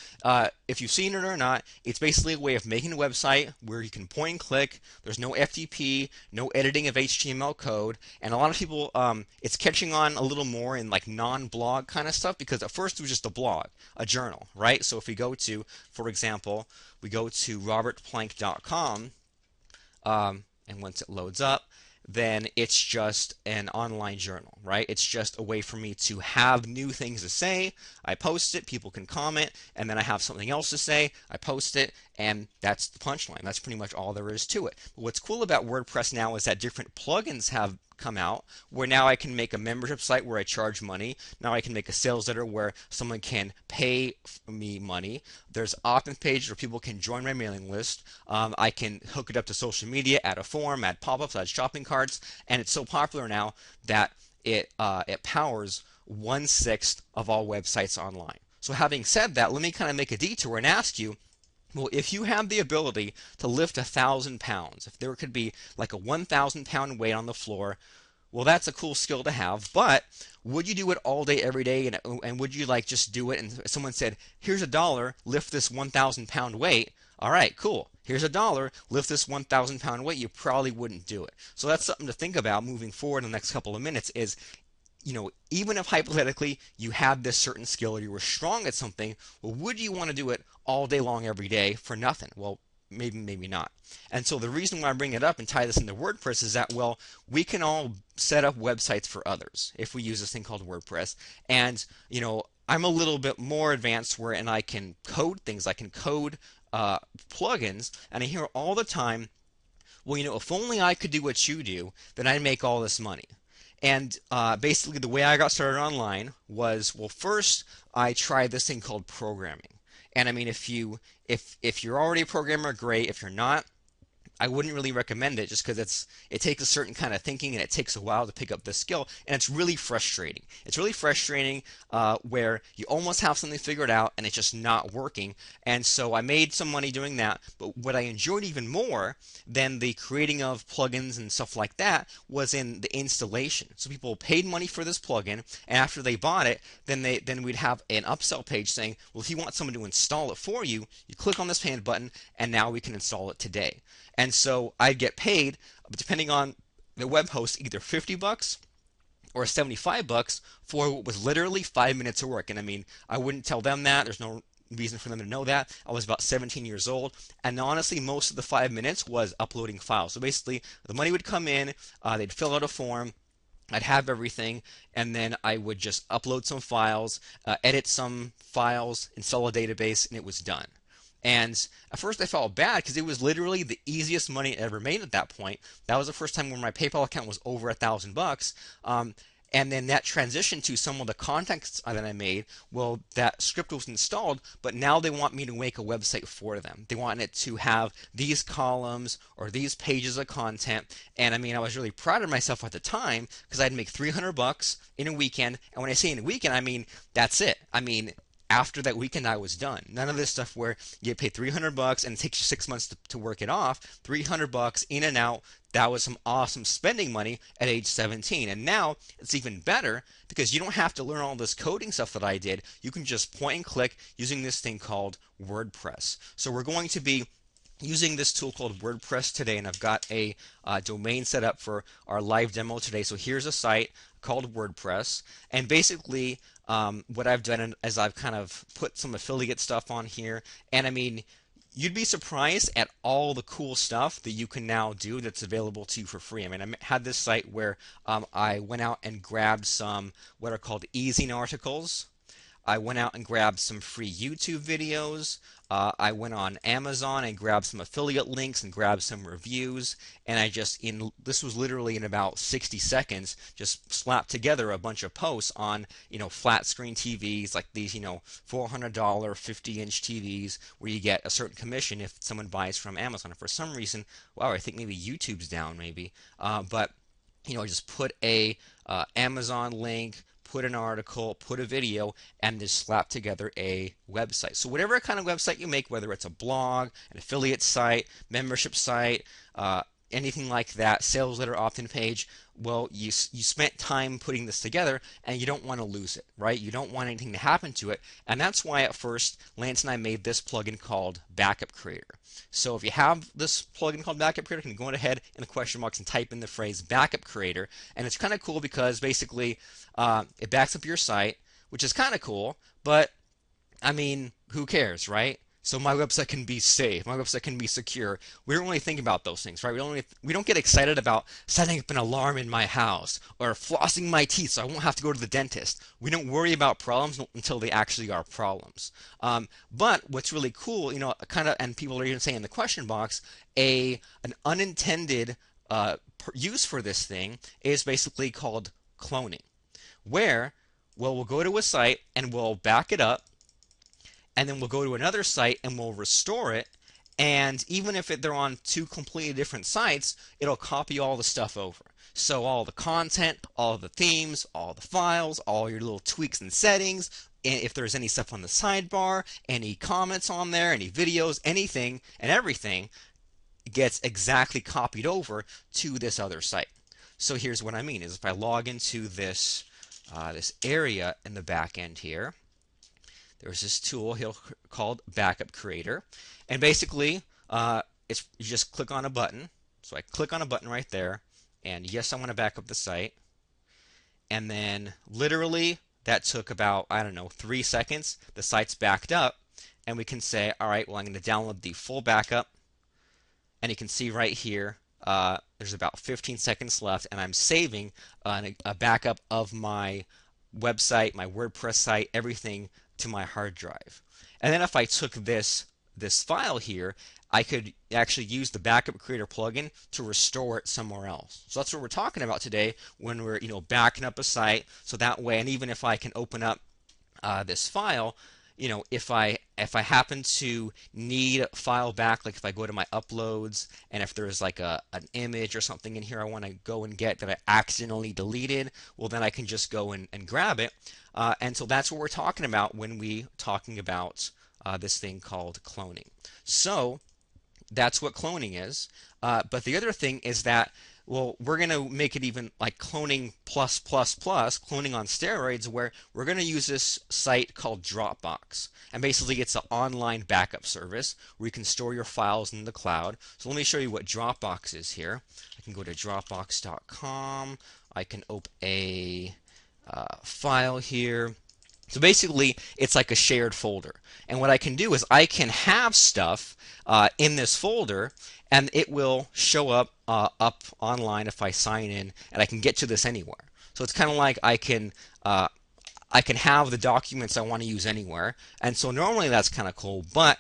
if you've seen it or not, it's basically a way of making a website where you can point and click. There's no FTP, no editing of HTML code, and a lot of people, it's catching on a little more in like non-blog kind of stuff, because at first it was just a blog, a journal, right? So if we go to, for example, we go to robertplank.com, and once it loads up, then it's just an online journal, right? It's just a way for me to have new things to say. I post it, people can comment, and then I have something else to say. I post it, and that's the punchline. That's pretty much all there is to it. But what's cool about WordPress now is that different plugins have come out, where now I can make a membership site where I charge money. Now I can make a sales letter where someone can pay me money. There's opt-in pages where people can join my mailing list. I can hook it up to social media, add a form, add pop-ups, add shopping carts, and it's so popular now that it powers 1/6 of all websites online. So having said that, let me kind of make a detour and ask you, well, if you have the ability to lift 1,000 pounds, if there could be like a 1,000 pound weight on the floor, well, that's a cool skill to have, but would you do it all day, every day, and would you like just do it, and someone said, here's $1, lift this 1,000 pound weight, all right, cool. Here's $1, lift this 1,000 pound weight, you probably wouldn't do it. So that's something to think about moving forward in the next couple of minutes is, even if hypothetically you have this certain skill or you were strong at something, well, would you want to do it all day long every day for nothing? Well, maybe not. And so the reason why I bring it up and tie this into WordPress is that, well, we can all set up websites for others if we use this thing called WordPress. And, I'm a little bit more advanced and I can code things. I can code plugins, and I hear all the time, well, if only I could do what you do, then I'd make all this money. And basically the way I got started online was, well, first I tried this thing called programming. And I mean, if you're already a programmer, great. If you're not, I wouldn't really recommend it, just because it takes a certain kind of thinking and it takes a while to pick up the skill, and it's really frustrating. It's really frustrating where you almost have something figured out and it's just not working. And so I made some money doing that, but what I enjoyed even more than the creating of plugins and stuff like that was in the installation. So people paid money for this plugin, and after they bought it, then we'd have an upsell page saying, well, if you want someone to install it for you, you click on this payment button and now we can install it today. And so I'd get paid, depending on the web host, either $50 or $75 for what was literally 5 minutes of work. And I mean, I wouldn't tell them that. There's no reason for them to know that. I was about 17 years old, and honestly, most of the 5 minutes was uploading files. So basically, the money would come in, they'd fill out a form, I'd have everything, and then I would just upload some files, edit some files, install a database, and it was done. And at first I felt bad because it was literally the easiest money I ever made at that point. That was the first time when my PayPal account was over $1,000. And then that transitioned to some of the contacts that I made. Well, that script was installed, but now they want me to make a website for them. They want it to have these columns or these pages of content. And I mean, I was really proud of myself at the time because I'd make $300 in a weekend. And when I say in a weekend, I mean, that's it. I mean, after that weekend, I was done. None of this stuff where you get paid $300 and it takes you 6 months to work it off. $300 in and out. That was some awesome spending money at age 17. And now it's even better because you don't have to learn all this coding stuff that I did. You can just point and click using this thing called WordPress. So we're going to be using this tool called WordPress today, and I've got a domain set up for our live demo today. So here's a site called WordPress, and basically what I've done is I've kind of put some affiliate stuff on here, and I mean, you'd be surprised at all the cool stuff that you can now do that's available to you for free. I mean, I had this site where I went out and grabbed some what are called easing articles. I went out and grabbed some free YouTube videos. I went on Amazon and grabbed some affiliate links and grabbed some reviews. And I just, this was literally in about 60 seconds, just slapped together a bunch of posts on, flat screen TVs like these, $400 50-inch TVs where you get a certain commission if someone buys from Amazon. And for some reason, wow, I think maybe YouTube's down maybe. But just put a Amazon link, put an article, put a video, and just slap together a website. So whatever kind of website you make, whether it's a blog, an affiliate site, membership site, anything like that, sales letter opt-in page, well, you spent time putting this together, and you don't want to lose it, right? You don't want anything to happen to it, and that's why at first Lance and I made this plugin called Backup Creator. So if you have this plugin called Backup Creator, you can go ahead in the question box and type in the phrase Backup Creator, and it's kind of cool because basically it backs up your site, which is kind of cool, but I mean, who cares, right? So my website can be safe, my website can be secure. We don't really think about those things, right? We don't get excited about setting up an alarm in my house or flossing my teeth so I won't have to go to the dentist. We don't worry about problems until they actually are problems. But what's really cool, and people are even saying in the question box, an unintended use for this thing is basically called cloning, where, well, we'll go to a site and we'll back it up, and then we'll go to another site and we'll restore it, and even if they're on two completely different sites, it'll copy all the stuff over. So all the content, all the themes, all the files, all your little tweaks and settings, and if there's any stuff on the sidebar, any comments on there, any videos, anything and everything gets exactly copied over to this other site. So here's what I mean is if I log into this this area in the back end here, there's this tool here called Backup Creator, and basically you just click on a button. So I click on a button right there, and yes, I want to back up the site, and then literally that took about, I don't know, 3 seconds. The site's backed up, and we can say, all right, well, I'm going to download the full backup, and you can see right here there's about 15 seconds left, and I'm saving a backup of my website, my WordPress site, everything to my hard drive. And then if I took this file here, I could actually use the Backup Creator plugin to restore it somewhere else. So that's what we're talking about today when we're backing up a site. So that way, and even if I can open up this file, if I happen to need a file back, like if I go to my uploads and if there's like an image or something in here I want to go and get that I accidentally deleted, well then I can just go and grab it. And so that's what we're talking about when we talking about this thing called cloning. So that's what cloning is. But the other thing is that, well, we're going to make it even like cloning plus, cloning on steroids, where we're going to use this site called Dropbox. And basically it's an online backup service where you can store your files in the cloud. So let me show you what Dropbox is here. I can go to dropbox.com. I can open a file here. So basically, it's like a shared folder. And what I can do is I can have stuff in this folder, and it will show up online if I sign in, and I can get to this anywhere. So it's kind of like I can have the documents I want to use anywhere. And so normally that's kind of cool. But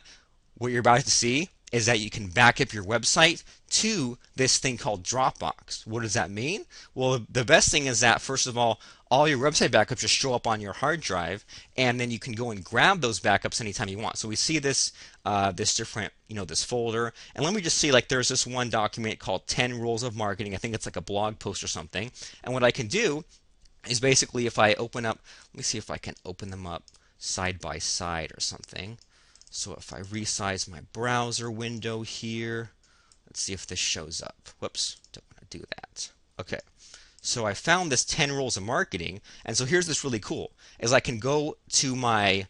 what you're about to see is that you can back up your website to this thing called Dropbox. What does that mean? Well, the best thing is that, first of all your website backups just show up on your hard drive, and then you can go and grab those backups anytime you want. So we see this this different, this folder, and let me just see, like there's this one document called 10 Rules of Marketing. I think it's like a blog post or something. And what I can do is basically if I open up, let me see if I can open them up side by side or something. So if I resize my browser window here, let's see if this shows up. Whoops, don't want to do that. Okay. So I found this 10 Rules of Marketing, and so here's this really cool, is I can go to my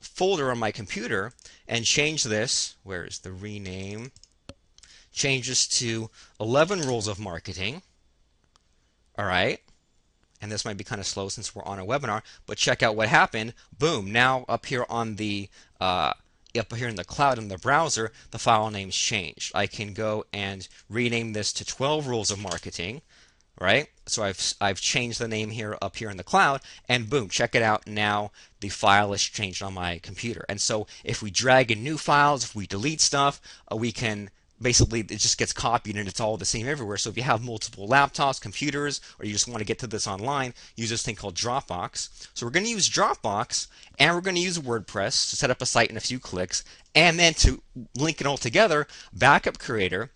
folder on my computer and change this, where is the rename, change this to 11 rules of marketing. All right. And this might be kind of slow since we're on a webinar, but check out what happened. Boom, now up here on the up here in the cloud in the browser, the file name's changed. I can go and rename this to 12 rules of marketing, right? So I've changed the name here up here in the cloud, and boom, check it out. Now the file is changed on my computer. And so if we drag in new files, if we delete stuff, we can basically, it just gets copied and it's all the same everywhere. So if you have multiple laptops, computers, or you just want to get to this online, use this thing called Dropbox. So we're going to use Dropbox, and we're going to use WordPress to set up a site in a few clicks, and then to link it all together, Backup Creator,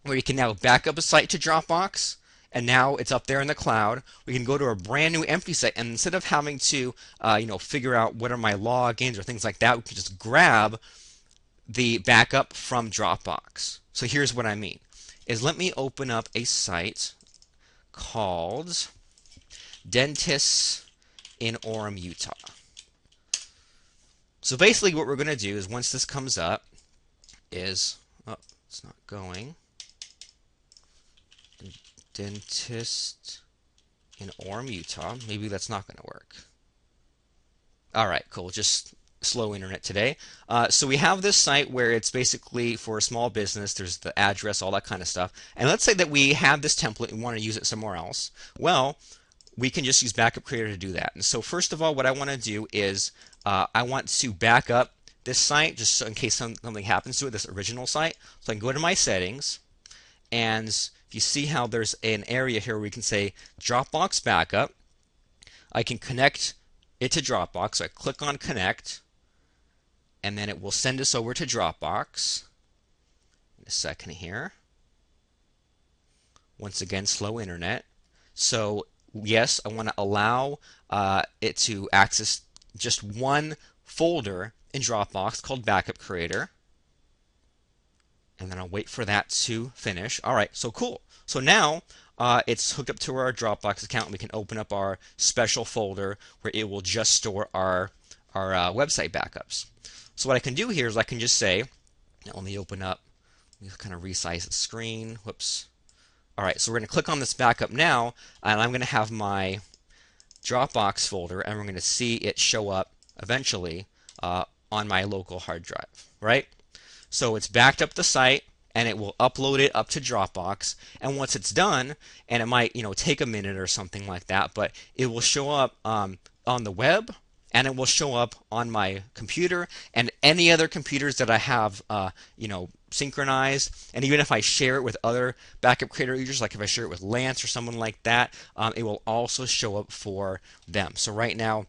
where you can now back up a site to Dropbox, and now it's up there in the cloud. We can go to a brand new empty site, and instead of having to figure out what are my logins or things like that, we can just grab the backup from Dropbox. So here's what I mean, is let me open up a site called Dentists in Orem, Utah. So basically what we're going to do is once this comes up is, oh, it's not going, Dentist in Orem, Utah. Maybe that's not going to work. All right, cool. Just slow internet today. So we have this site where it's basically for a small business. There's the address, all that kind of stuff. And let's say that we have this template and want to use it somewhere else. Well, we can just use Backup Creator to do that. And so first of all, what I want to do is I want to back up this site just so in case something happens to it, this original site. So I can go to my settings, and if you see how there's an area here where we can say Dropbox Backup, I can connect it to Dropbox. So I click on Connect, and then it will send us over to Dropbox. In a second here. Once again, slow internet. So yes, I want to allow it to access just one folder in Dropbox called Backup Creator. And then I'll wait for that to finish. All right, so cool. So now it's hooked up to our Dropbox account, and we can open up our special folder where it will just store our website backups. So what I can do here is I can just say, let me open up, let me kind of resize the screen. Whoops. All right, so we're going to click on this backup now, and I'm going to have my Dropbox folder, and we're going to see it show up eventually on my local hard drive, right? So it's backed up the site, and it will upload it up to Dropbox. And once it's done, and it might take a minute or something like that, but it will show up on the web, and it will show up on my computer and any other computers that I have synchronized. And even if I share it with other Backup Creator users, like if I share it with Lance or someone like that, it will also show up for them. So right now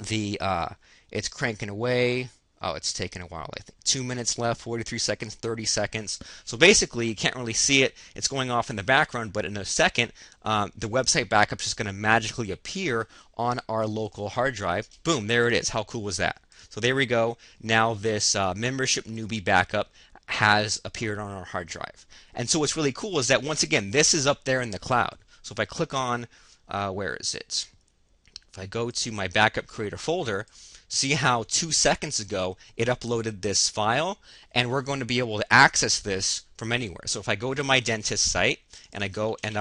it's cranking away. Oh, it's taken a while, I think. 2 minutes left, 43 seconds, 30 seconds. So basically, you can't really see it. It's going off in the background, but in a second, the website backup is just going to magically appear on our local hard drive. Boom, there it is. How cool was that? So there we go. Now this membership newbie backup has appeared on our hard drive. And so what's really cool is that, once again, this is up there in the cloud. So if I click on, where is it? If I go to my Backup Creator folder, see how 2 seconds ago it uploaded this file, and we're going to be able to access this from anywhere. So if I go to my dentist site and I go to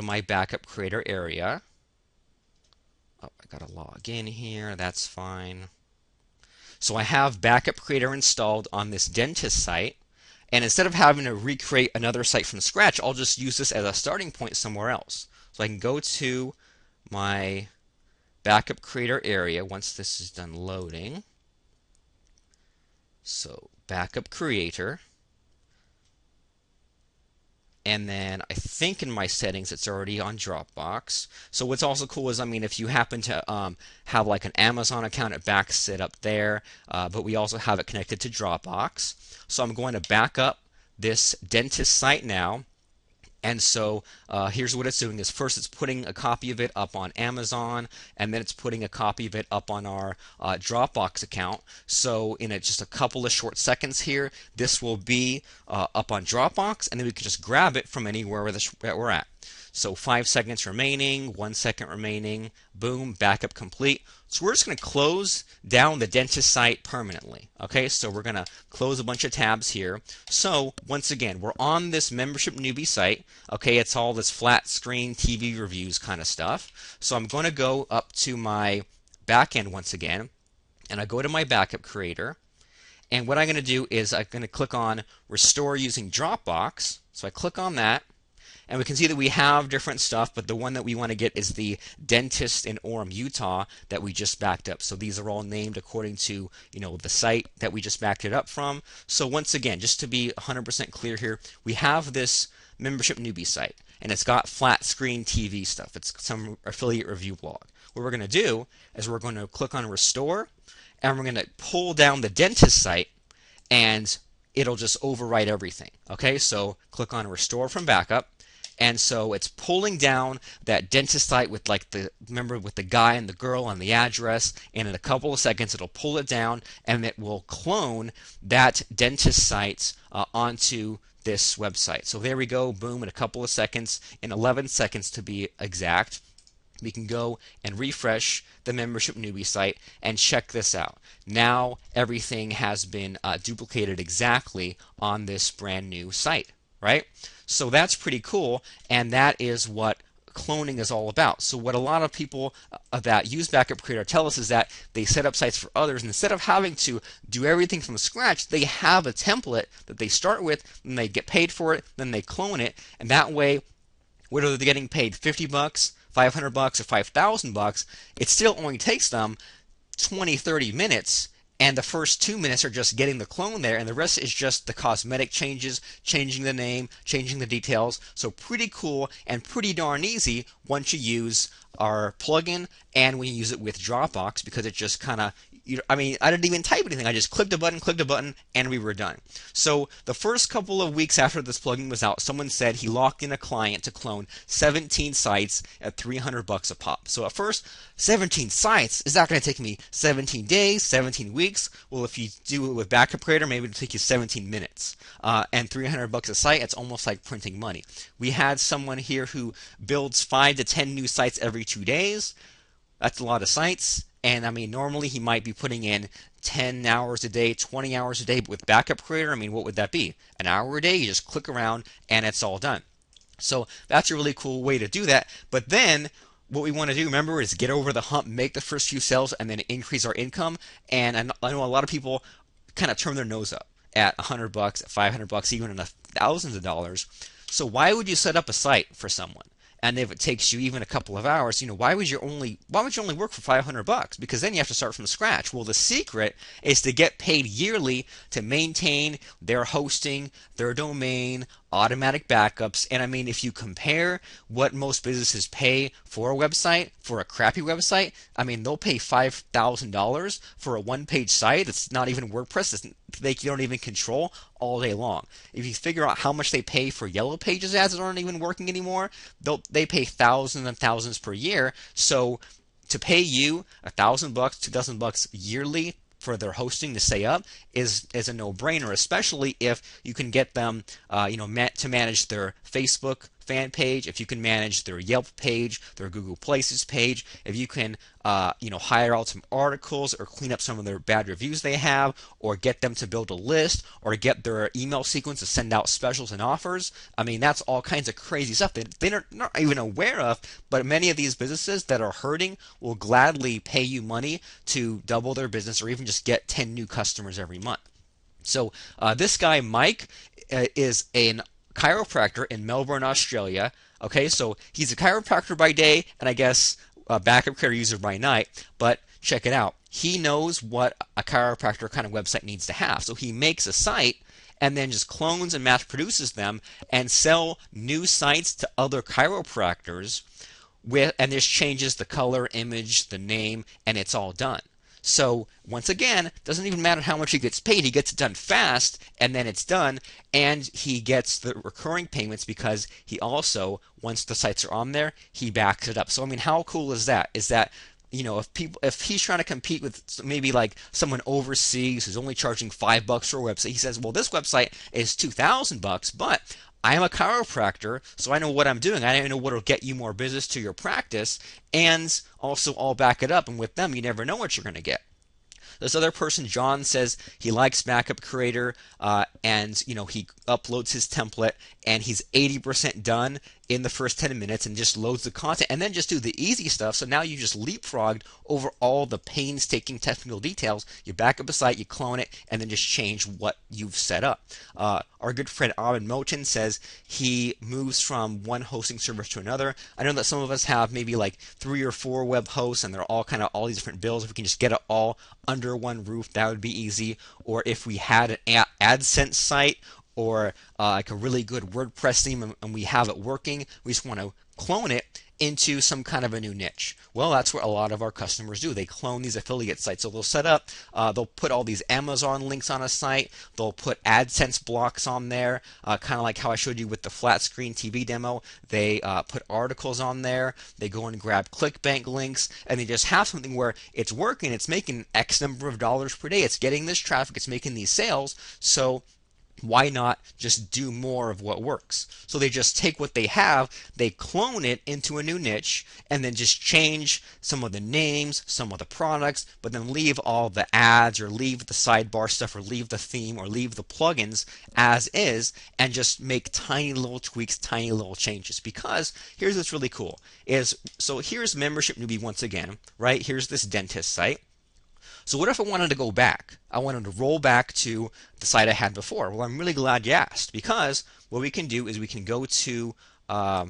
my Backup Creator area, oh, I gotta log in here, that's fine. So I have Backup Creator installed on this dentist site, and instead of having to recreate another site from scratch, I'll just use this as a starting point somewhere else. So I can go to my Backup Creator area once this is done loading. So Backup Creator, and then I think in my settings it's already on Dropbox. So what's also cool is, if you happen to have like an Amazon account, it backs it up there, but we also have it connected to Dropbox. So I'm going to back up this dentist site now. And so here's what it's doing is, first it's putting a copy of it up on Amazon, and then it's putting a copy of it up on our Dropbox account. So in just a couple of short seconds here, this will be up on Dropbox, and then we can just grab it from anywhere that we're at. So 5 seconds remaining, 1 second remaining, boom, backup complete. So we're just going to close down the dentist site permanently. Okay, so we're going to close a bunch of tabs here. So once again, we're on this membership newbie site. Okay, it's all this flat screen TV reviews kind of stuff. So I'm going to go up to my backend once again, and I go to my backup creator. And what I'm going to do is I'm going to click on Restore using Dropbox. So I click on that. And we can see that we have different stuff, but the one that we want to get is the dentist in Orem, Utah that we just backed up. So these are all named according to, the site that we just backed it up from. So once again, just to be 100% clear here, we have this membership newbie site, and it's got flat screen TV stuff. It's some affiliate review blog. What we're going to do is we're going to click on Restore, and we're going to pull down the dentist site, and it'll just overwrite everything. Okay, so click on Restore from Backup. And so it's pulling down that dentist site with remember with the guy and the girl and the address, and in a couple of seconds it'll pull it down and it will clone that dentist site onto this website. So there we go, boom, in a couple of seconds, in 11 seconds to be exact. We can go and refresh the membership newbie site and check this out. Now everything has been duplicated exactly on this brand new site, right? So that's pretty cool, and that is what cloning is all about. So what a lot of people that use Backup Creator tell us is that they set up sites for others, and instead of having to do everything from scratch, they have a template that they start with, and they get paid for it, then they clone it, and that way, whether they're getting paid $50, $500, or $5,000, it still only takes them 20-30 minutes. And the first 2 minutes are just getting the clone there, and the rest is just the cosmetic changes, changing the name, changing the details. So pretty cool and pretty darn easy once you use our plugin and when you use it with Dropbox, because it just kind of, I didn't even type anything. I just clicked a button, and we were done. So the first couple of weeks after this plugin was out, someone said he locked in a client to clone 17 sites at $300 a pop. So at first, 17 sites? Is that going to take me 17 days, 17 weeks? Well, if you do it with Backup Creator, maybe it'll take you 17 minutes. And $300 a site, it's almost like printing money. We had someone here who builds 5 to 10 new sites every 2 days. That's a lot of sites. And normally he might be putting in 10 hours a day, 20 hours a day, but with Backup Creator, what would that be? An hour a day? You just click around and it's all done. So that's a really cool way to do that. But then what we want to do, remember, is get over the hump, make the first few sales, and then increase our income. And I know a lot of people kind of turn their nose up at $100, at $500, even in the thousands of dollars. So why would you set up a site for someone? And if it takes you even a couple of hours, why would you only work for $500? Because then you have to start from scratch. Well, the secret is to get paid yearly to maintain their hosting, their domain, automatic backups. And if you compare what most businesses pay for a website, for a crappy website, they'll pay $5,000 for a one-page site that's not even WordPress, they don't even control, all day long. If you figure out how much they pay for Yellow Pages ads that aren't even working anymore, they pay thousands and thousands per year. So to pay you $1,000, $2,000 yearly for their hosting to stay up is a no-brainer, especially if you can get them to manage their Facebook fan page, if you can manage their Yelp page, their Google Places page, if you can hire out some articles or clean up some of their bad reviews they have, or get them to build a list, or get their email sequence to send out specials and offers. That's all kinds of crazy stuff that they're not even aware of, but many of these businesses that are hurting will gladly pay you money to double their business or even just get 10 new customers every month. So this guy, Mike, is an chiropractor in Melbourne, Australia. Okay, so he's a chiropractor by day, and I guess a Backup Creator user by night. But check it out. He knows what a chiropractor kind of website needs to have. So he makes a site and then just clones and mass produces them and sell new sites to other chiropractors and just changes the color, image, the name, and it's all done. So once again, doesn't even matter how much he gets paid. He gets it done fast, and then it's done, and he gets the recurring payments because he also, once the sites are on there, he backs it up. So how cool is that? Is that if he's trying to compete with maybe like someone overseas who's only charging $5 for a website, he says, well, this website is $2,000, but I am a chiropractor, so I know what I'm doing. I know what will get you more business to your practice, and also I'll back it up. And with them, you never know what you're going to get. This other person, John, says he likes Backup Creator, and he uploads his template, and he's 80% done in the first 10 minutes, and just loads the content, and then just do the easy stuff. So now you just leapfrogged over all the painstaking technical details. You back up a site, you clone it, and then just change what you've set up. Our good friend Arent Moten says he moves from one hosting service to another. I know that some of us have maybe like 3 or 4 web hosts, and they're all kind of all these different bills. If we can just get it all under one roof, that would be easy. Or if we had an AdSense site, or like a really good WordPress theme, and we have it working, we just want to clone it into some kind of a new niche. Well, that's what a lot of our customers do. They clone these affiliate sites. So they'll set up, they'll put all these Amazon links on a site, they'll put AdSense blocks on there, kind of like how I showed you with the flat screen TV demo. They put articles on there, they go and grab ClickBank links, and they just have something where it's working, it's making X number of dollars per day, it's getting this traffic, it's making these sales. So why not just do more of what works? So they just take what they have, they clone it into a new niche, and then just change some of the names, some of the products, but then leave all the ads, or leave the sidebar stuff, or leave the theme, or leave the plugins as is, and just make tiny little tweaks, tiny little changes. Because here's what's really cool is, so here's Membership Newbie once again, right? Here's this dentist site. So what if I wanted to go back? I wanted to roll back to the site I had before. Well, I'm really glad you asked, because what we can do is we can go to our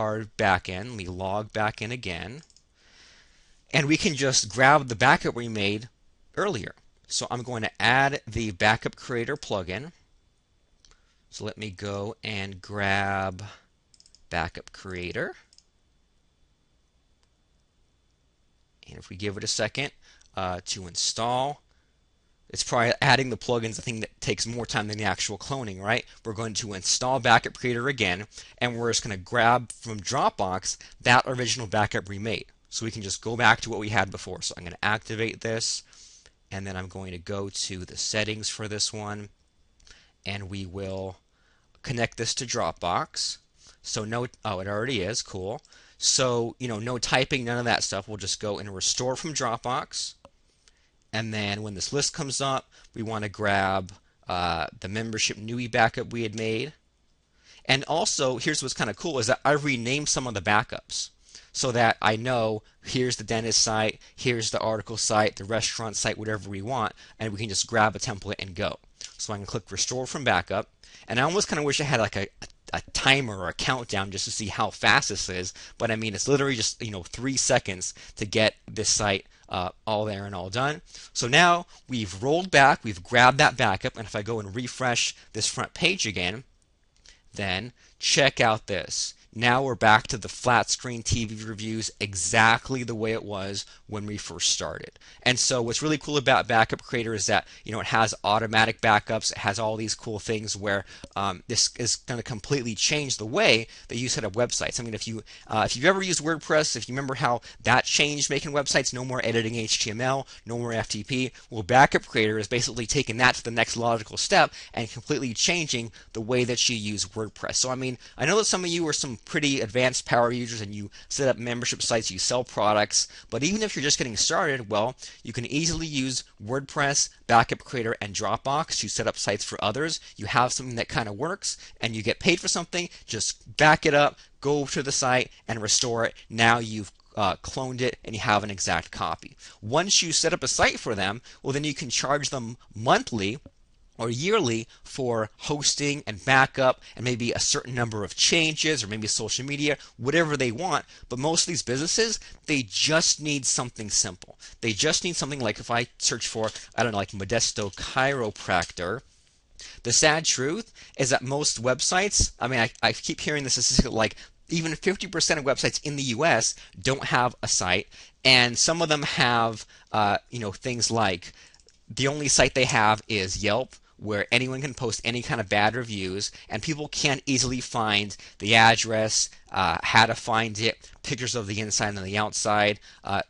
backend. We log back in again, and we can just grab the backup we made earlier. So I'm going to add the Backup Creator plugin. So let me go and grab Backup Creator. And if we give it a second to install, it's probably adding the plugins, the thing that takes more time than the actual cloning, right? We're going to install Backup Creator again, and we're just going to grab from Dropbox that original backup we made. So we can just go back to what we had before. So I'm going to activate this, and then I'm going to go to the settings for this one, and we will connect this to Dropbox. So it already is, cool. So, no typing, none of that stuff. We'll just go and restore from Dropbox. And then when this list comes up, we want to grab the Membership Newbie backup we had made. And also, here's what's kind of cool is that I renamed some of the backups so that I know here's the dentist site, here's the article site, the restaurant site, whatever we want, and we can just grab a template and go. So I can click Restore from Backup. And I almost kind of wish I had like a timer or a countdown just to see how fast this is, but I mean it's literally just 3 seconds to get this site all there and all done. So now we've rolled back, we've grabbed that backup, and if I go and refresh this front page again, then check out this. Now we're back to the flat screen TV reviews exactly the way it was when we first started. And so what's really cool about Backup Creator is that it has automatic backups. It has all these cool things where this is going to completely change the way that you set up websites. I mean, if you've ever used WordPress, if you remember how that changed making websites, no more editing HTML, no more FTP. Well, Backup Creator is basically taking that to the next logical step and completely changing the way that you use WordPress. So I mean, I know that some of you are some pretty advanced power users and you set up membership sites, you sell products, but even if you're just getting started, well, you can easily use WordPress, Backup Creator, and Dropbox to set up sites for others. You have something that kind of works and you get paid for something, just back it up, go to the site and restore it. Now you've cloned it and you have an exact copy. Once you set up a site for them, well, then you can charge them monthly or yearly for hosting and backup and maybe a certain number of changes or maybe social media, whatever they want. But most of these businesses, they just need something simple. They just need something like if I search for, I don't know, like Modesto Chiropractor. The sad truth is that most websites, I mean, I keep hearing this statistic like even 50% of websites in the US don't have a site, and some of them have, things like the only site they have is Yelp, where anyone can post any kind of bad reviews, and people can't easily find the address, how to find it, pictures of the inside and the outside.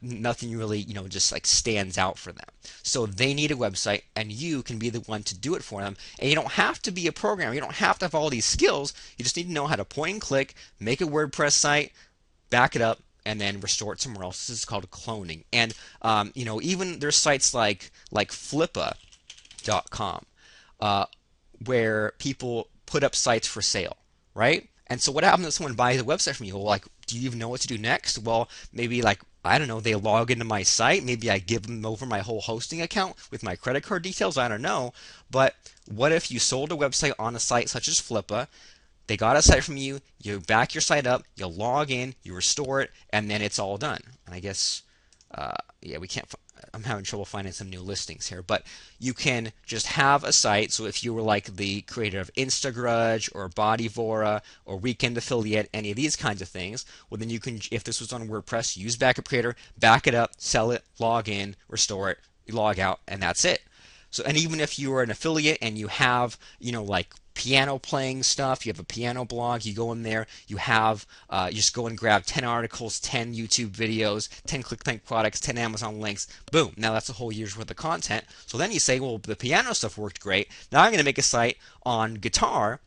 Nothing really, just like stands out for them. So they need a website, and you can be the one to do it for them. And you don't have to be a programmer. You don't have to have all these skills. You just need to know how to point and click, make a WordPress site, back it up, and then restore it somewhere else. This is called cloning. And even there's sites like Flippa.com where people put up sites for sale, right? And so what happens if someone buys a website from you? Well, like, do you even know what to do next? Well, maybe like, I don't know, they log into my site. Maybe I give them over my whole hosting account with my credit card details. I don't know. But what if you sold a website on a site such as Flippa? They got a site from you, you back your site up, you log in, you restore it, and then it's all done. And I guess, we can't, I'm having trouble finding some new listings here, but you can just have a site. So if you were like the creator of Instagrudge or Bodyvora or Weekend Affiliate, any of these kinds of things, well then you can, if this was on WordPress, use Backup Creator, back it up, sell it, log in, restore it, you log out, and that's it. So, and even if you are an affiliate and you have, like piano playing stuff, you have a piano blog, you go in there, you have, you just go and grab 10 articles, 10 YouTube videos, 10 ClickBank products, 10 Amazon links, boom, now that's a whole year's worth of content. So then you say, well, the piano stuff worked great, now I'm going to make a site on guitar,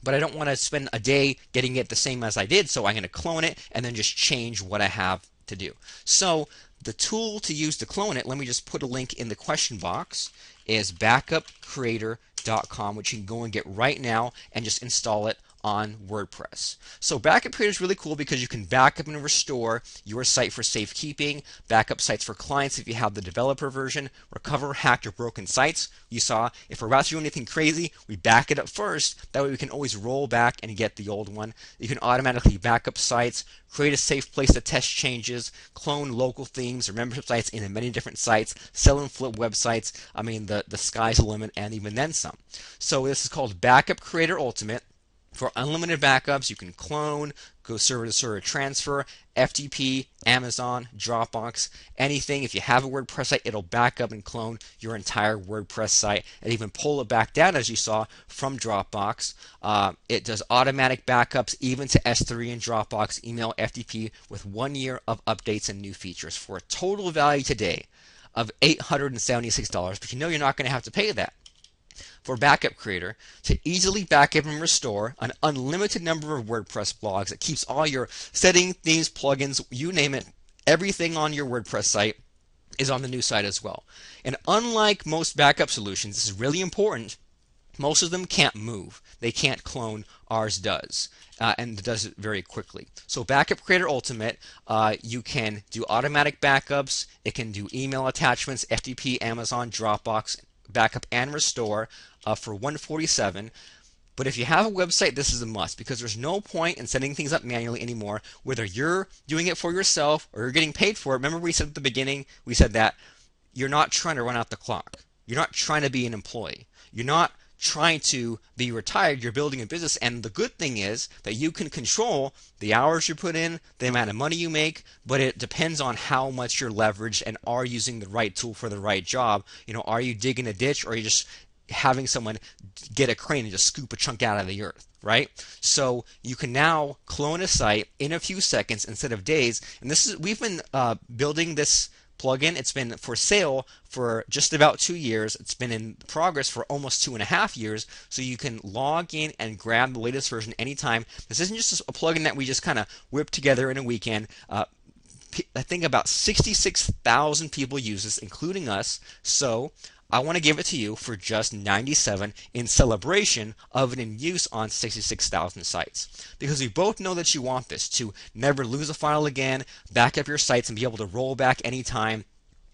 but I don't want to spend a day getting it the same as I did, so I'm going to clone it and then just change what I have to do. So the tool to use to clone it, let me just put a link in the question box, is backupcreator.com, which you can go and get right now and just install it on WordPress. So Backup Creator is really cool because you can back up and restore your site for safekeeping, backup sites for clients if you have the developer version, recover hacked or broken sites. You saw if we're about to do anything crazy, we back it up first. That way we can always roll back and get the old one. You can automatically back up sites, create a safe place to test changes, clone local themes or membership sites into many different sites, sell and flip websites. I mean, the sky's the limit and even then some. So this is called Backup Creator Ultimate. For unlimited backups, you can clone, go server to server transfer, FTP, Amazon, Dropbox, anything. If you have a WordPress site, it'll back up and clone your entire WordPress site and even pull it back down, as you saw, from Dropbox. It does automatic backups even to S3 and Dropbox, email, FTP with 1 year of updates and new features for a total value today of $876. But you know you're not going to have to pay that. For Backup Creator, to easily backup and restore an unlimited number of WordPress blogs that keeps all your settings, themes, plugins, you name it, everything on your WordPress site is on the new site as well. And unlike most backup solutions, this is really important, most of them can't move. They can't clone. Ours does. And it does it very quickly. So Backup Creator Ultimate, you can do automatic backups. It can do email attachments, FTP, Amazon, Dropbox, backup and restore for $147. But if you have a website, this is a must because there's no point in setting things up manually anymore, whether you're doing it for yourself or you're getting paid for it. Remember we said at the beginning, we said that you're not trying to run out the clock. You're not trying to be an employee. You're not trying to be retired. You're building a business, and the good thing is that you can control the hours you put in, the amount of money you make, but it depends on how much you're leveraged and are using the right tool for the right job. Are you digging a ditch, or are you just having someone get a crane and just scoop a chunk out of the earth, right? So you can now clone a site in a few seconds instead of days. And we've been building this plugin. It's been for sale for just about 2 years. It's been in progress for almost 2.5 years. So you can log in and grab the latest version anytime. This isn't just a plugin that we just kind of whipped together in a weekend. I think about 66,000 people use this, including us. So I want to give it to you for just $97 in celebration of it in use on 66,000 sites. Because we both know that you want this to never lose a file again, back up your sites and be able to roll back anytime.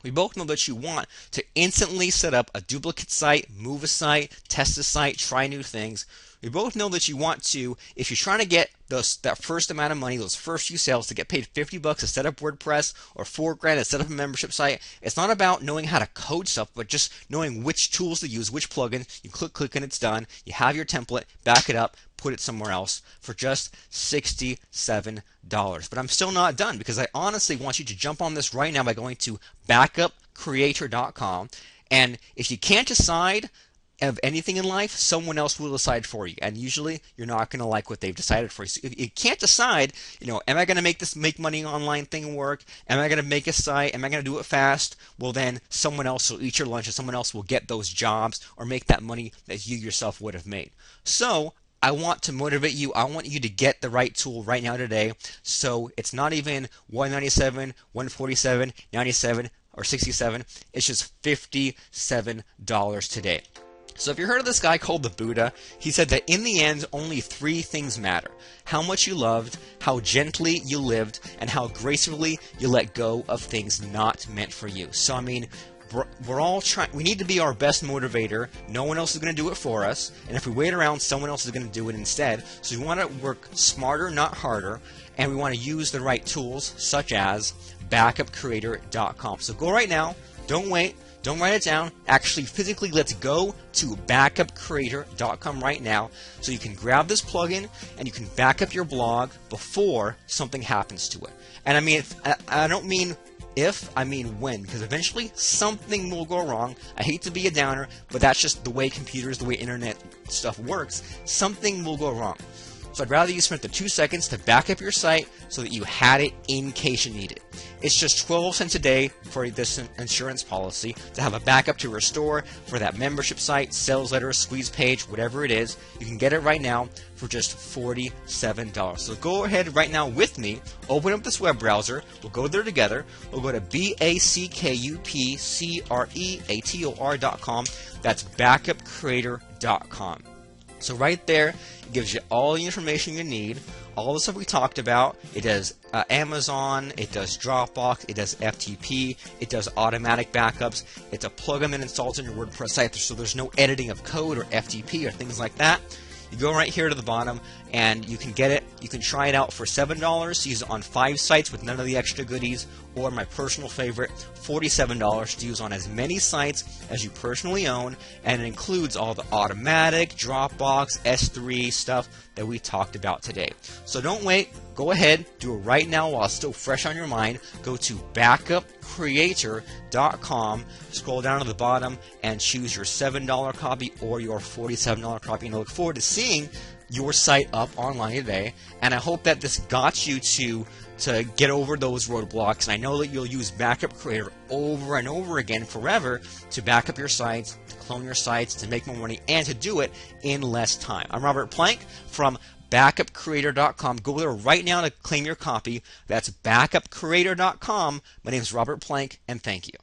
We both know that you want to instantly set up a duplicate site, move a site, test a site, try new things. We both know that you want to, if you're trying to get that first amount of money, those first few sales, to get paid $50 to set up WordPress or $4,000 to set up a membership site. It's not about knowing how to code stuff, but just knowing which tools to use, which plugin. You click and it's done. You have your template, back it up, put it somewhere else for just $67. But I'm still not done because I honestly want you to jump on this right now by going to backupcreator.com. And if you can't decide, of anything in life, someone else will decide for you, and usually you're not going to like what they've decided for you. So you can't decide, am I going to make this make money online thing work? Am I going to make a site? Am I going to do it fast? Well, then someone else will eat your lunch, and someone else will get those jobs or make that money that you yourself would have made. So I want to motivate you. I want you to get the right tool right now today. So it's not even $197, $147, $97, or $67. It's just $57 today. So if you heard of this guy called the Buddha, he said that in the end, only three things matter: how much you loved, how gently you lived, and how gracefully you let go of things not meant for you. So I mean, we're all trying. We need to be our best motivator. No one else is going to do it for us, and if we wait around, someone else is going to do it instead. So we want to work smarter, not harder, and we want to use the right tools, such as backupcreator.com. So go right now. Don't wait. Don't write it down. Actually, physically, let's go to backupcreator.com right now so you can grab this plugin and you can back up your blog before something happens to it. And I mean, I don't mean if, I mean when, because eventually something will go wrong. I hate to be a downer, but that's just the way computers, the way internet stuff works. Something will go wrong. So I'd rather you spend the 2 seconds to back up your site so that you had it in case you need it. It's just 12 cents a day for this insurance policy to have a backup to restore for that membership site, sales letter, squeeze page, whatever it is. You can get it right now for just $47. So go ahead right now with me, open up this web browser, we'll go there together, we'll go to backupcreator.com, that's backupcreator.com. So right there, it gives you all the information you need, all the stuff we talked about. It does Amazon, it does Dropbox, it does FTP, it does automatic backups. It's a plugin that installs in your WordPress site, so there's no editing of code or FTP or things like that. You go right here to the bottom and you can get it. You can try it out for $7 to use it on 5 sites with none of the extra goodies, or my personal favorite, $47 to use on as many sites as you personally own, and it includes all the automatic, Dropbox, S3 stuff that we talked about today. So don't wait. Go ahead, do it right now while it's still fresh on your mind. Go to backupcreator.com, scroll down to the bottom, and choose your $7 copy or your $47 copy. And I look forward to seeing your site up online today. And I hope that this got you to get over those roadblocks. And I know that you'll use Backup Creator over and over again forever to back up your sites, to clone your sites, to make more money, and to do it in less time. I'm Robert Plank from backupcreator.com. Go there right now to claim your copy. That's backupcreator.com. My name is Robert Plank, and thank you.